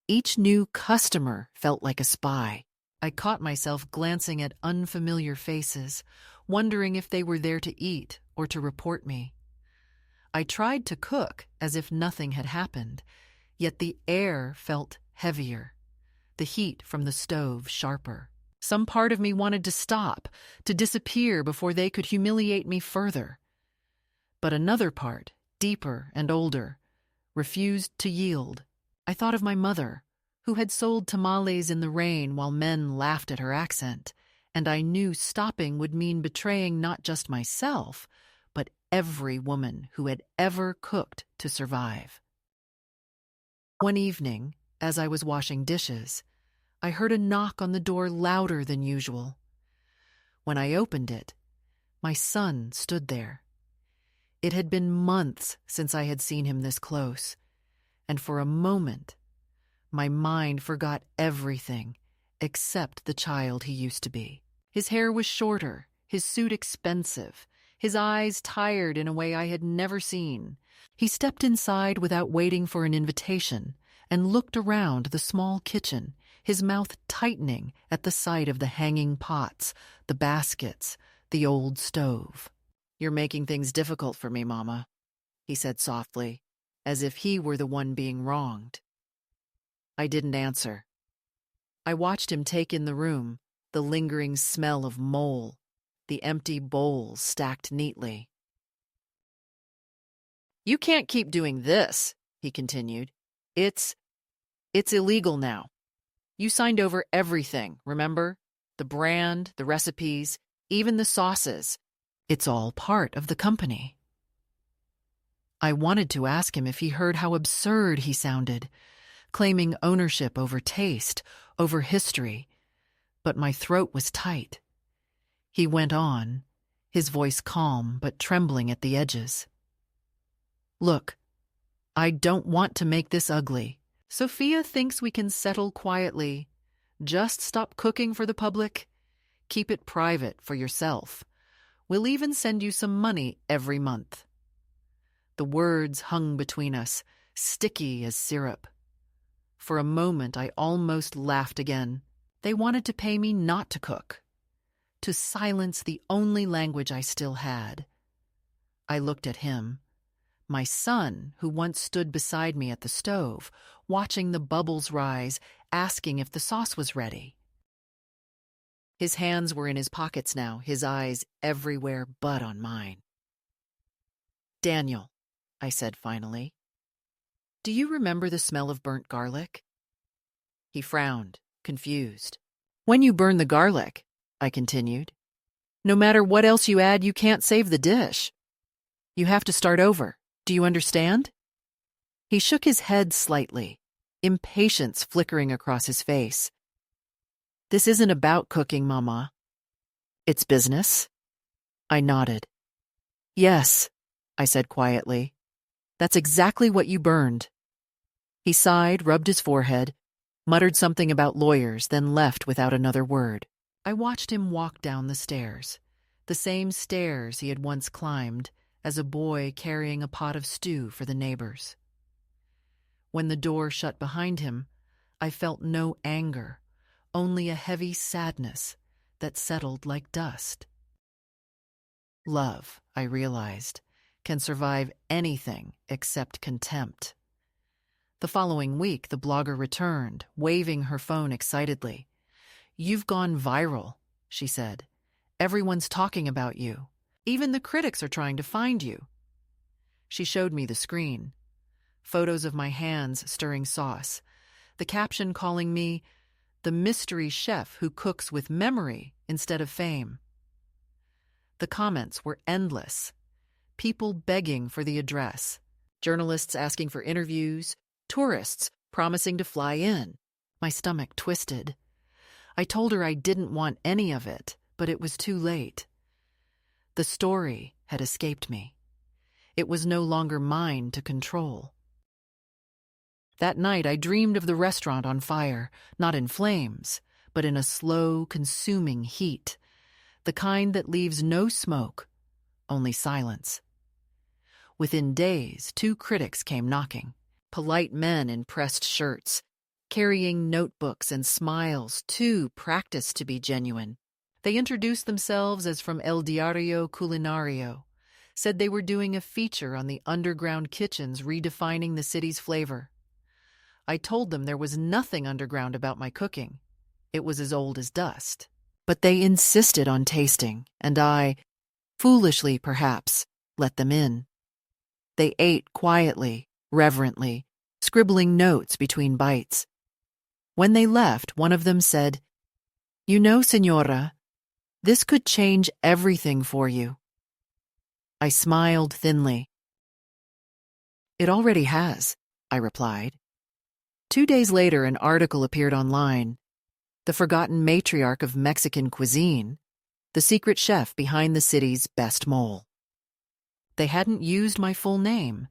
Each new customer felt like a spy. I caught myself glancing at unfamiliar faces, wondering if they were there to eat or to report me. I tried to cook as if nothing had happened, yet the air felt heavier, the heat from the stove sharper. Some part of me wanted to stop, to disappear before they could humiliate me further. But another part, deeper and older, refused to yield. I thought of my mother, who had sold tamales in the rain while men laughed at her accent, and I knew stopping would mean betraying not just myself, but every woman who had ever cooked to survive. One evening, as I was washing dishes, I heard a knock on the door louder than usual. When I opened it, my son stood there. It had been months since I had seen him this close, and for a moment, my mind forgot everything except the child he used to be. His hair was shorter, his suit expensive, his eyes tired in a way I had never seen. He stepped inside without waiting for an invitation and looked around the small kitchen, his mouth tightening at the sight of the hanging pots, the baskets, the old stove. "You're making things difficult for me, Mama," he said softly, as if he were the one being wronged. I didn't answer. I watched him take in the room, the lingering smell of mole, the empty bowls stacked neatly. "You can't keep doing this," he continued. It's illegal now. You signed over everything, remember? The brand, the recipes, even the sauces. It's all part of the company." I wanted to ask him if he heard how absurd he sounded, claiming ownership over taste, over history, but my throat was tight. He went on, his voice calm but trembling at the edges. "Look, I don't want to make this ugly. Sophia thinks we can settle quietly. Just stop cooking for the public. Keep it private for yourself. We'll even send you some money every month." The words hung between us, sticky as syrup. For a moment, I almost laughed again. They wanted to pay me not to cook, to silence the only language I still had. I looked at him, my son, who once stood beside me at the stove, watching the bubbles rise, asking if the sauce was ready. His hands were in his pockets now, his eyes everywhere but on mine. "Daniel," I said finally, "do you remember the smell of burnt garlic?" He frowned, confused. "When you burn the garlic," I continued, "no matter what else you add, you can't save the dish. You have to start over. Do you understand?" He shook his head slightly, impatience flickering across his face. "This isn't about cooking, Mama. It's business." I nodded. "Yes," I said quietly. "That's exactly what you burned." He sighed, rubbed his forehead, muttered something about lawyers, then left without another word. I watched him walk down the stairs, the same stairs he had once climbed, as a boy carrying a pot of stew for the neighbors. When the door shut behind him, I felt no anger, only a heavy sadness that settled like dust. Love, I realized, can survive anything except contempt. The following week, the blogger returned, waving her phone excitedly. "You've gone viral," she said. "Everyone's talking about you. Even the critics are trying to find you." She showed me the screen. Photos of my hands stirring sauce. The caption calling me the mystery chef who cooks with memory instead of fame. The comments were endless. People begging for the address. Journalists asking for interviews. Tourists promising to fly in. My stomach twisted. I told her I didn't want any of it, but it was too late. The story had escaped me. It was no longer mine to control. That night I dreamed of the restaurant on fire, not in flames, but in a slow, consuming heat, the kind that leaves no smoke, only silence. Within days, 2 critics came knocking, polite men in pressed shirts, carrying notebooks and smiles too practiced to be genuine. They introduced themselves as from El Diario Culinario, said they were doing a feature on the underground kitchens redefining the city's flavor. I told them there was nothing underground about my cooking. It was as old as dust. But they insisted on tasting, and I, foolishly perhaps, let them in. They ate quietly, reverently, scribbling notes between bites. When they left, one of them said, "You know, Señora, this could change everything for you." I smiled thinly. "It already has," I replied. 2 days later, an article appeared online. The forgotten matriarch of Mexican cuisine, the secret chef behind the city's best mole. They hadn't used my full name,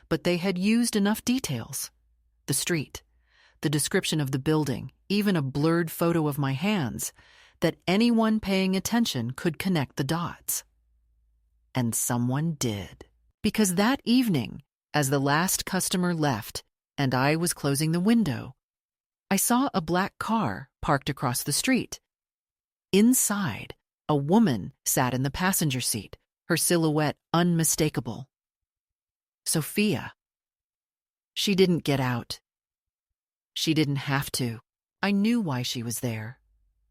but they had used enough details. The street, the description of the building, even a blurred photo of my hands, that anyone paying attention could connect the dots. And someone did. Because that evening, as the last customer left and I was closing the window, I saw a black car parked across the street. Inside, a woman sat in the passenger seat, her silhouette unmistakable. Sophia. She didn't get out. She didn't have to. I knew why she was there,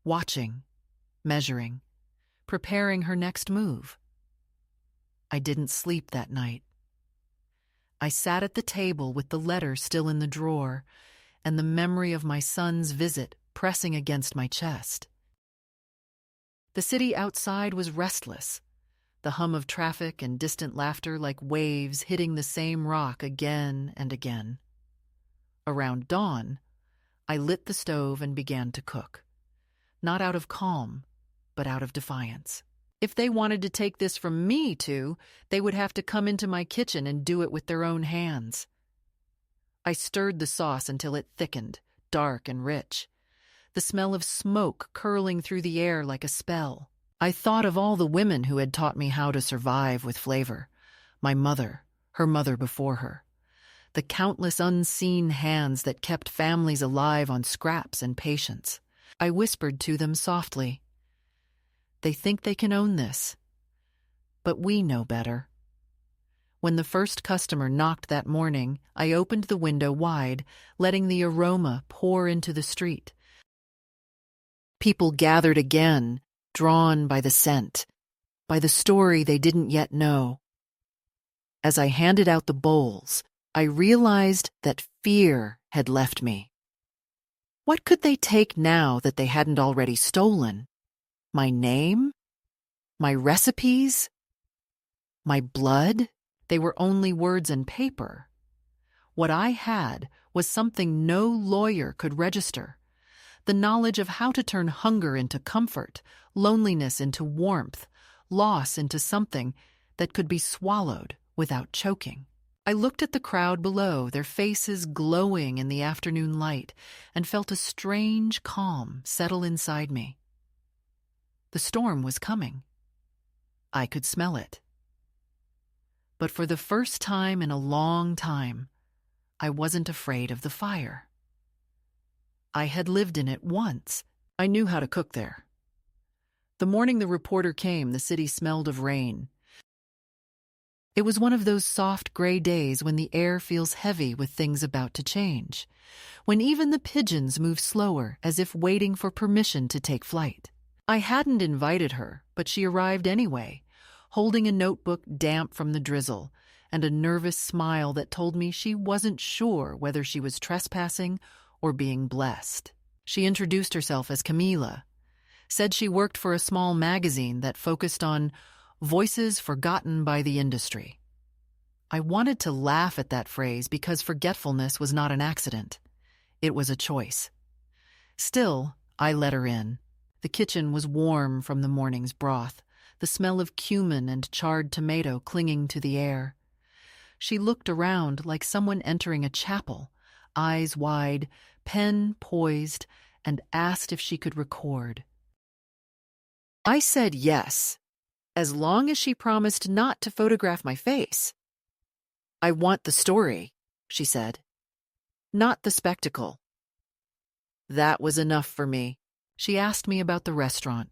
watching, measuring, preparing her next move. I didn't sleep that night. I sat at the table with the letter still in the drawer and the memory of my son's visit pressing against my chest. The city outside was restless, the hum of traffic and distant laughter like waves hitting the same rock again and again. Around dawn, I lit the stove and began to cook, not out of calm, but out of defiance. If they wanted to take this from me, too, they would have to come into my kitchen and do it with their own hands. I stirred the sauce until it thickened, dark and rich, the smell of smoke curling through the air like a spell. I thought of all the women who had taught me how to survive with flavor. My mother, her mother before her. The countless unseen hands that kept families alive on scraps and patience. I whispered to them softly. They think they can own this, but we know better. When the first customer knocked that morning, I opened the window wide, letting the aroma pour into the street. People gathered again, drawn by the scent, by the story they didn't yet know. As I handed out the bowls, I realized that fear had left me. What could they take now that they hadn't already stolen? My name? My recipes? My blood? They were only words and paper. What I had was something no lawyer could register. The knowledge of how to turn hunger into comfort, loneliness into warmth, loss into something that could be swallowed without choking. I looked at the crowd below, their faces glowing in the afternoon light, and felt a strange calm settle inside me. The storm was coming. I could smell it. But for the first time in a long time, I wasn't afraid of the fire. I had lived in it once. I knew how to cook there. The morning the reporter came, the city smelled of rain. It was one of those soft gray days when the air feels heavy with things about to change, when even the pigeons move slower as if waiting for permission to take flight. I hadn't invited her, but she arrived anyway, holding a notebook damp from the drizzle and a nervous smile that told me she wasn't sure whether she was trespassing or being blessed. She introduced herself as Camila, said she worked for a small magazine that focused on voices forgotten by the industry. I wanted to laugh at that phrase because forgetfulness was not an accident. It was a choice. Still, I let her in. The kitchen was warm from the morning's broth, the smell of cumin and charred tomato clinging to the air. She looked around like someone entering a chapel, eyes wide, pen poised, and asked if she could record. I said yes, as long as she promised not to photograph my face. I want the story, she said, not the spectacle. That was enough for me. She asked me about the restaurant,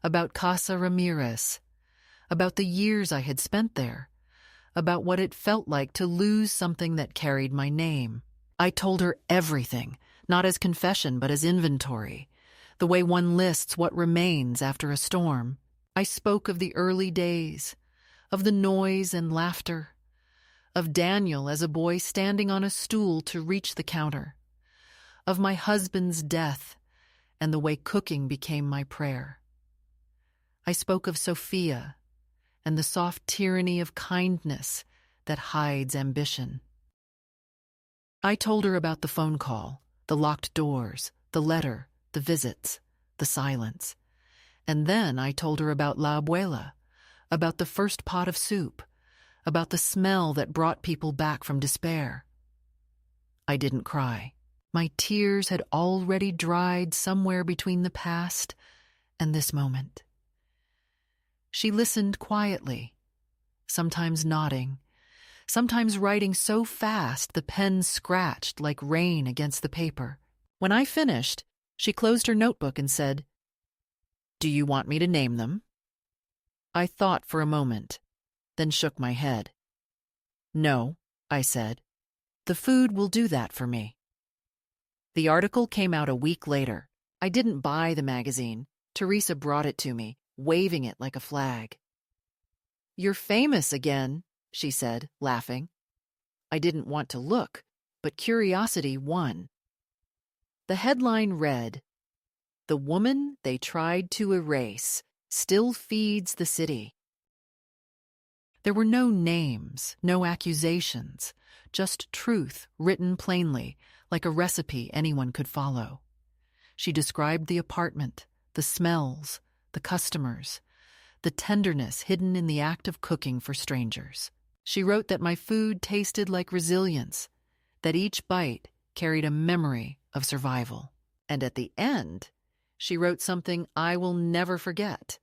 about Casa Ramirez, about the years I had spent there, about what it felt like to lose something that carried my name. I told her everything, not as confession but as inventory, the way one lists what remains after a storm. I spoke of the early days, of the noise and laughter, of Daniel as a boy standing on a stool to reach the counter, of my husband's death, and the way cooking became my prayer. I spoke of Sophia and the soft tyranny of kindness that hides ambition. I told her about the phone call, the locked doors, the letter, the visits, the silence. And then I told her about La Abuela, about the first pot of soup, about the smell that brought people back from despair. I didn't cry. My tears had already dried somewhere between the past and this moment. She listened quietly, sometimes nodding, sometimes writing so fast the pen scratched like rain against the paper. When I finished, she closed her notebook and said, "Do you want me to name them?" I thought for a moment, then shook my head. "No," I said. "The food will do that for me." The article came out a week later. I didn't buy the magazine. Teresa brought it to me, waving it like a flag. "You're famous again," she said, laughing. I didn't want to look, but curiosity won. The headline read, "The woman they tried to erase still feeds the city." There were no names, no accusations, just truth written plainly, like a recipe anyone could follow. She described the apartment, the smells, the customers, the tenderness hidden in the act of cooking for strangers. She wrote that my food tasted like resilience, that each bite carried a memory of survival. And at the end, she wrote something I will never forget.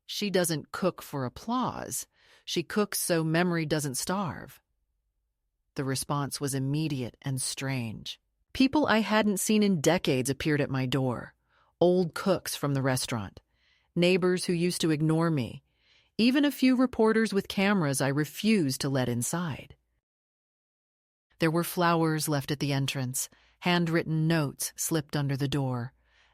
"She doesn't cook for applause. She cooks so memory doesn't starve." The response was immediate and strange. People I hadn't seen in decades appeared at my door. Old cooks from the restaurant, neighbors who used to ignore me, even a few reporters with cameras I refused to let inside. There were flowers left at the entrance, handwritten notes slipped under the door,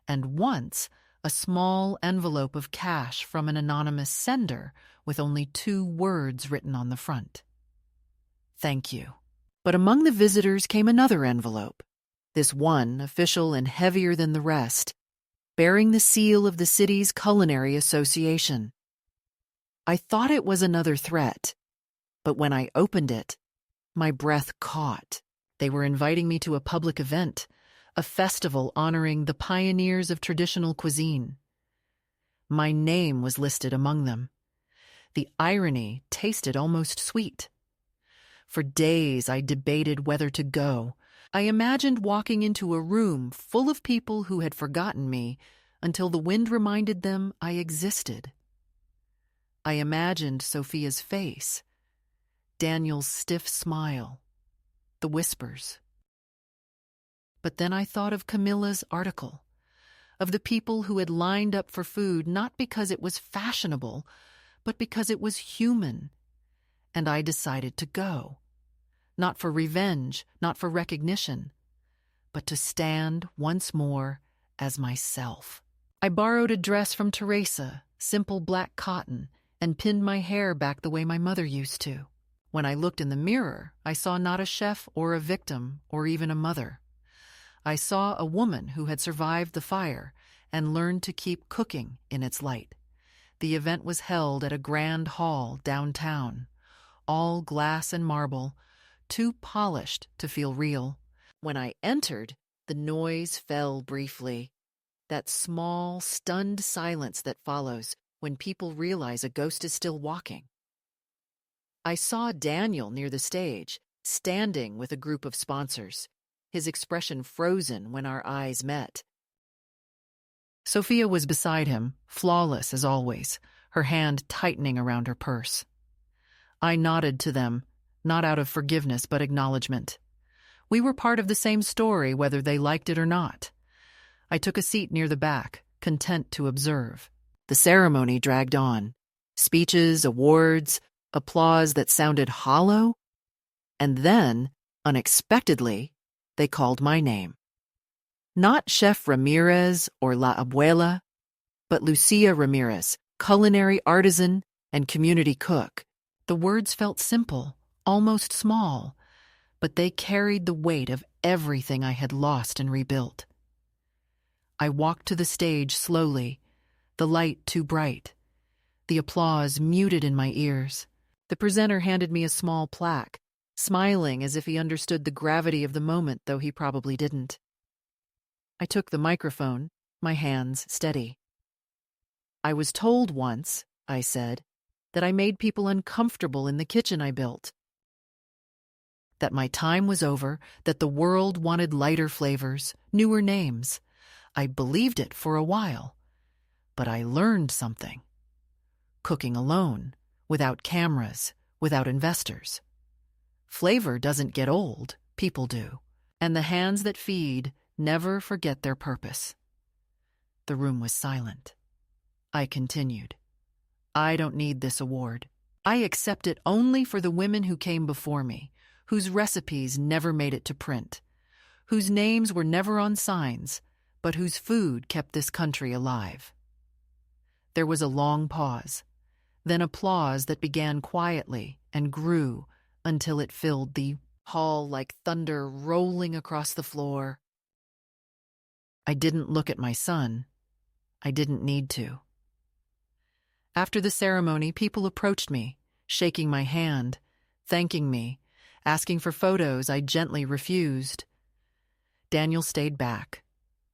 and once a small envelope of cash from an anonymous sender with only 2 words written on the front. "Thank you." But among the visitors came another envelope, this one official and heavier than the rest, bearing the seal of the city's culinary association. I thought it was another threat, but when I opened it, my breath caught. They were inviting me to a public event, a festival honoring the pioneers of traditional cuisine. My name was listed among them. The irony tasted almost sweet. For days I debated whether to go. I imagined walking into a room full of people who had forgotten me until the wind reminded them I existed. I imagined Sophia's face, Daniel's stiff smile, the whispers. But then I thought of Camilla's article, of the people who had lined up for food not because it was fashionable, but because it was human, and I decided to go. Not for revenge, not for recognition, but to stand once more as myself. I borrowed a dress from Teresa, simple black cotton, and pinned my hair back the way my mother used to. When I looked in the mirror, I saw not a chef or a victim or even a mother. I saw a woman who had survived the fire and learned to keep cooking in its light. The event was held at a grand hall downtown, all glass and marble, too polished to feel real. When I entered, the noise fell briefly. That small, stunned silence that follows when people realize a ghost is still walking. I saw Daniel near the stage, standing with a group of sponsors, his expression frozen when our eyes met. Sophia was beside him, flawless as always, her hand tightening around her purse. I nodded to them, not out of forgiveness but acknowledgement. We were part of the same story, whether they liked it or not. I took a seat near the back, content to observe. The ceremony dragged on. Speeches, awards, applause that sounded hollow. And then, unexpectedly, they called my name. Not Chef Ramirez or La Abuela, but Lucia Ramirez, culinary artisan and community cook. The words felt simple, almost small, but they carried the weight of everything I had lost and rebuilt. I walked to the stage slowly, the light too bright, the applause muted in my ears. The presenter handed me a small plaque, smiling as if he understood the gravity of the moment, though he probably didn't. I took the microphone, my hands steady. "I was told once," I said, "that I made people uncomfortable in the kitchen I built. That my time was over, that the world wanted lighter flavors, newer names. I believed it for a while, but I learned something. Cooking alone, without cameras, without investors. Flavor doesn't get old, people do, and the hands that feed never forget their purpose." The room was silent. I continued. "I don't need this award. I accept it only for the women who came before me, whose recipes never made it to print, whose names were never on signs, but whose food kept this country alive. There was a long pause, then applause that began quietly and grew until it filled the hall like thunder rolling across the floor. I didn't look at my son. I didn't need to. After the ceremony, people approached me, shaking my hand, thanking me, asking for photos I gently refused. Daniel stayed back,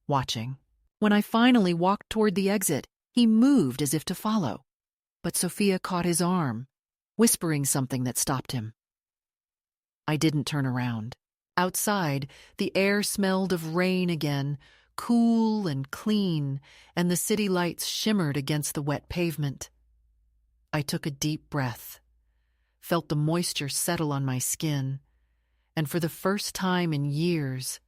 watching. When I finally walked toward the exit, he moved as if to follow, but Sophia caught his arm, whispering something that stopped him. I didn't turn around. Outside, the air smelled of rain again, cool and clean, and the city lights shimmered against the wet pavement. I took a deep breath, felt the moisture settle on my skin, and for the first time in years,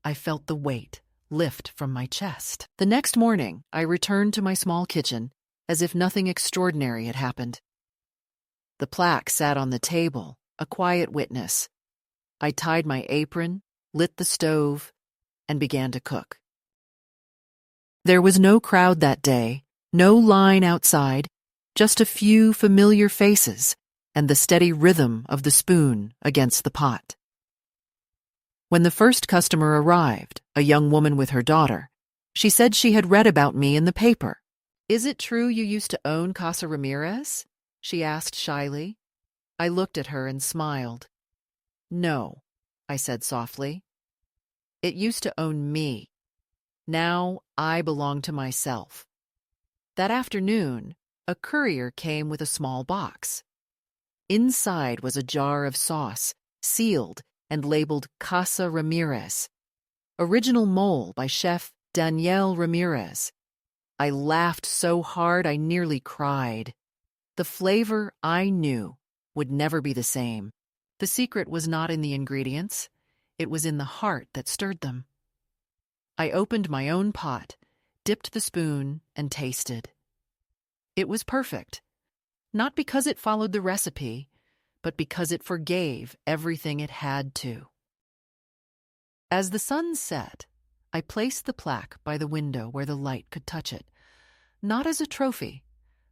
I felt the weight lift from my chest. The next morning, I returned to my small kitchen as if nothing extraordinary had happened. The plaque sat on the table, a quiet witness. I tied my apron, lit the stove, and began to cook. There was no crowd that day, no line outside, just a few familiar faces and the steady rhythm of the spoon against the pot. When the first customer arrived, a young woman with her daughter, she said she had read about me in the paper. "Is it true you used to own Casa Ramirez?" she asked shyly. I looked at her and smiled. "No," I said softly. "It used to own me. Now I belong to myself." That afternoon, a courier came with a small box. Inside was a jar of sauce, sealed and labeled Casa Ramirez. Original mole by Chef Daniel Ramirez. I laughed so hard I nearly cried. The flavor, I knew, would never be the same. The secret was not in the ingredients. It was in the heart that stirred them. I opened my own pot, dipped the spoon, and tasted. It was perfect. Not because it followed the recipe, but because it forgave everything it had to. As the sun set, I placed the plaque by the window where the light could touch it, not as a trophy,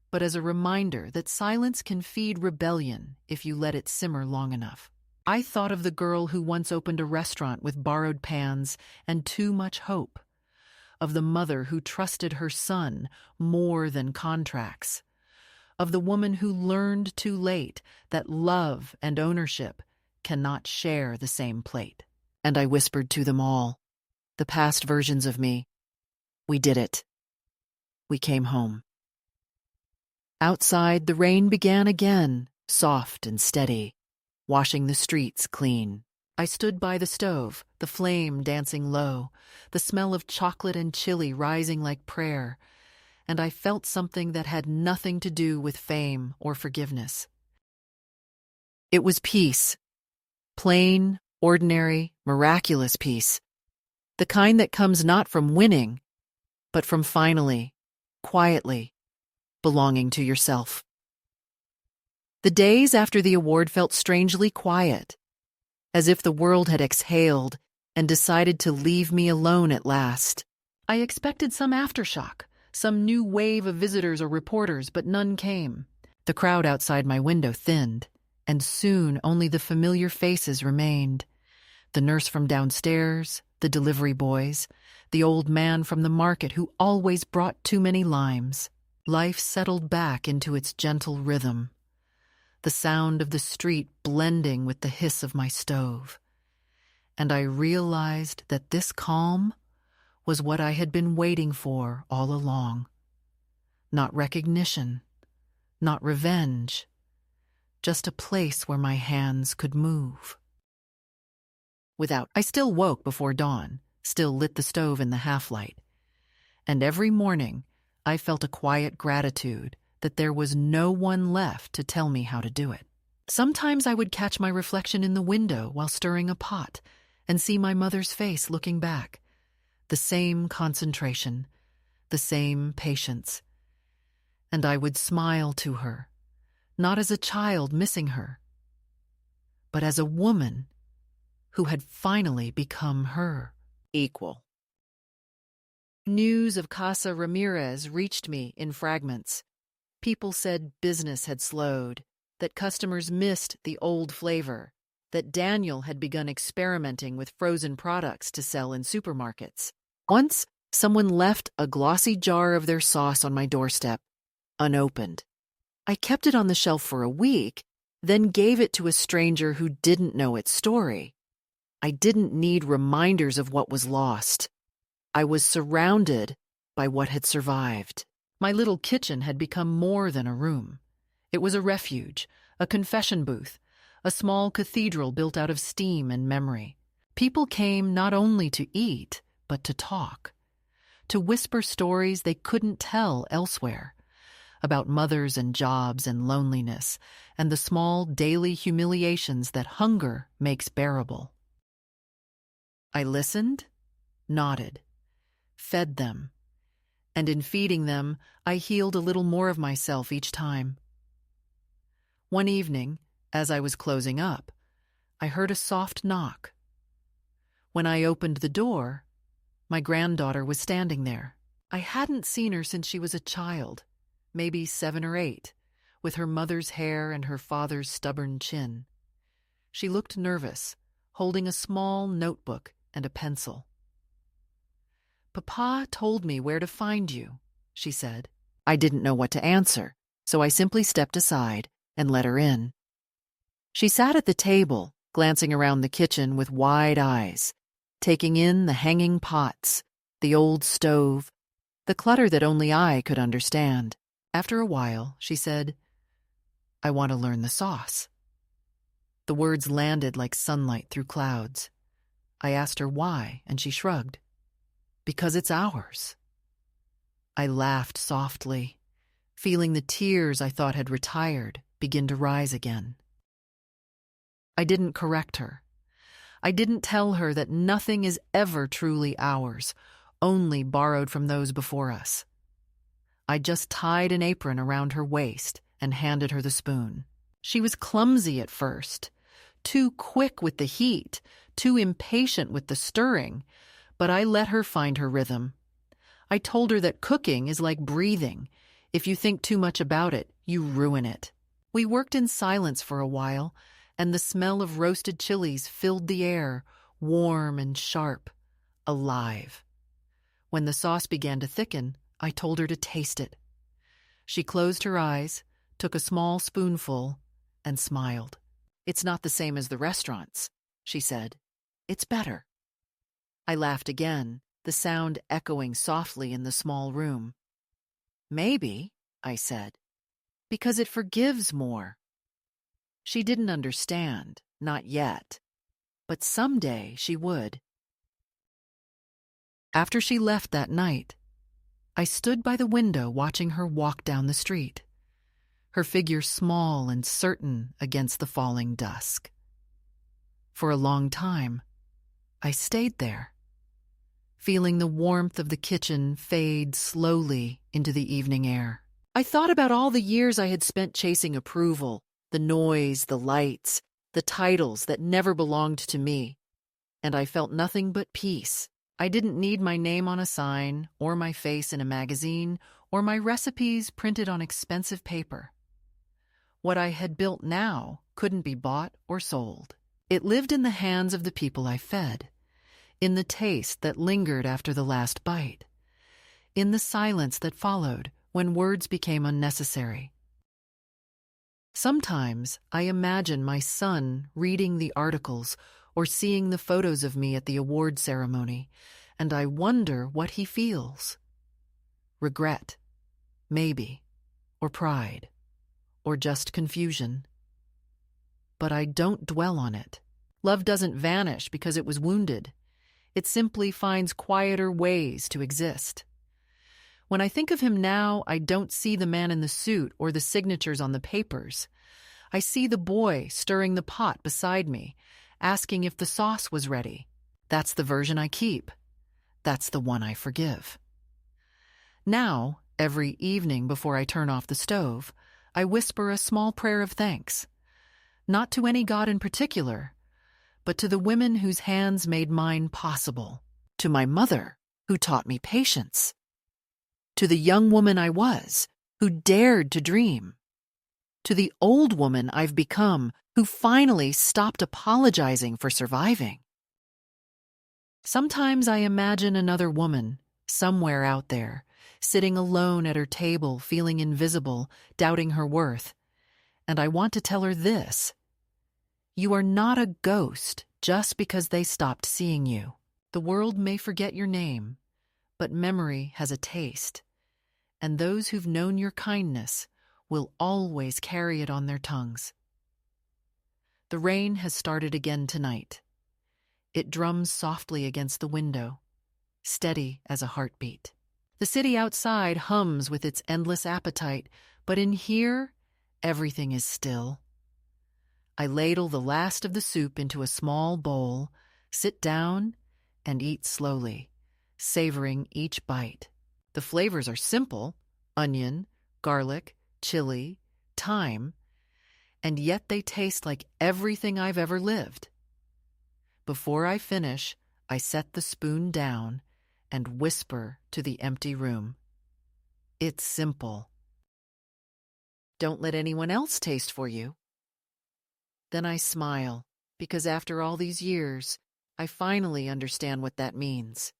but as a reminder that silence can feed rebellion if you let it simmer long enough. I thought of the girl who once opened a restaurant with borrowed pans and too much hope, of the mother who trusted her son more than contracts, of the woman who learned too late that love and ownership cannot share the same plate. And I whispered to them all, the past versions of me, we did it. We came home. Outside, the rain began again, soft and steady, washing the streets clean. I stood by the stove, the flame dancing low, the smell of chocolate and chili rising like prayer, and I felt something that had nothing to do with fame or forgiveness. It was peace. Plain, ordinary, miraculous peace. The kind that comes not from winning, but from finally, quietly, belonging to yourself. The days after the award felt strangely quiet, as if the world had exhaled and decided to leave me alone at last. I expected some aftershock, some new wave of visitors or reporters, but none came. The crowd outside my window thinned, and soon only the familiar faces remained. The nurse from downstairs, the delivery boys, the old man from the market who always brought too many limes. Life settled back into its gentle rhythm, the sound of the street blending with the hiss of my stove. And I realized that this calm was what I had been waiting for all along. Not recognition, not revenge, just a place where my hands could move. I still woke before dawn, still lit the stove in the half-light. And every morning, I felt a quiet gratitude that there was no one left to tell me how to do it. Sometimes I would catch my reflection in the window while stirring a pot and see my mother's face looking back. The same concentration, the same patience. And I would smile to her, not as a child missing her, but as a woman who had finally become her equal. News of Casa Ramirez reached me in fragments. People said business had slowed, that customers missed the old flavor, that Daniel had begun experimenting with frozen products to sell in supermarkets. Once, someone left a glossy jar of their sauce on my doorstep, unopened. I kept it on the shelf for a week, then gave it to a stranger who didn't know its story. I didn't need reminders of what was lost. I was surrounded by what had survived. My little kitchen had become more than a room. It was a refuge, a confession booth, a small cathedral built out of steam and memory. People came not only to eat, but to talk, to whisper stories they couldn't tell elsewhere, about mothers and jobs and loneliness, and the small daily humiliations that hunger makes bearable. I listened, nodded, fed them, and in feeding them, I healed a little more of myself each time. One evening, as I was closing up, I heard a soft knock. When I opened the door, my granddaughter was standing there. I hadn't seen her since she was a child, maybe 7 or 8, with her mother's hair and her father's stubborn chin. She looked nervous, holding a small notebook and a pencil. "Papa told me where to find you," she said. I didn't know what to answer, so I simply stepped aside and let her in. She sat at the table, glancing around the kitchen with wide eyes, taking in the hanging pots, the old stove, the clutter that only I could understand. After a while, she said, "I want to learn the sauce." The words landed like sunlight through clouds. I asked her why, and she shrugged. "Because it's ours." I laughed softly, feeling the tears I thought had retired begin to rise again. I didn't correct her. I didn't tell her that nothing is ever truly ours, only borrowed from those before us. I just tied an apron around her waist and handed her the spoon. She was clumsy at first, too quick with the heat, too impatient with the stirring, but I let her find her rhythm. I told her that cooking is like breathing. If you think too much about it, you ruin it. We worked in silence for a while, and the smell of roasted chilies filled the air, warm and sharp, alive. When the sauce began to thicken, I told her to taste it. She closed her eyes, took a small spoonful, and smiled. "It's not the same as the restaurants," she said. "It's better." I laughed again, the sound echoing softly in the small room. "Maybe," I said, "because it forgives more." She didn't understand, not yet, but someday she would. After she left that night, I stood by the window watching her walk down the street, her figure small and certain against the falling dusk. For a long time, I stayed there, feeling the warmth of the kitchen fade slowly into the evening air. I thought about all the years I had spent chasing approval, the noise, the lights, the titles that never belonged to me, and I felt nothing but peace. I didn't need my name on a sign, or my face in a magazine, or my recipes printed on expensive paper. What I had built now couldn't be bought or sold. It lived in the hands of the people I fed, in the taste that lingered after the last bite, in the silence that followed when words became unnecessary. Sometimes I imagine my son reading the articles or seeing the photos of me at the award ceremony, and I wonder what he feels. Regret, maybe, or pride, or just confusion. But I don't dwell on it. Love doesn't vanish because it was wounded. It simply finds quieter ways to exist. When I think of him now, I don't see the man in the suit or the signatures on the papers. I see the boy stirring the pot beside me, asking if the sauce was ready. That's the version I keep. That's the one I forgive. Now, every evening before I turn off the stove, I whisper a small prayer of thanks. Not to any god in particular, but to the women whose hands made mine possible. To my mother, who taught me patience. To the young woman I was, who dared to dream. To the old woman I've become, who finally stopped apologizing for surviving. Sometimes I imagine another woman, somewhere out there, sitting alone at her table, feeling invisible, doubting her worth. And I want to tell her this: you are not a ghost just because they stopped seeing you. The world may forget your name, but memory has a taste, and those who've known your kindness will always carry it on their tongues. The rain has started again tonight. It drums softly against the window, steady as a heartbeat. The city outside hums with its endless appetite, but in here, everything is still. I ladle the last of the soup into a small bowl, sit down, and eat slowly, savoring each bite. The flavors are simple: onion, garlic, chili, thyme, and yet they taste like everything I've ever lived. Before I finish, I set the spoon down and whisper to the empty room. It's simple. Don't let anyone else taste for you. Then I smile, because after all these years, I finally understand what that means.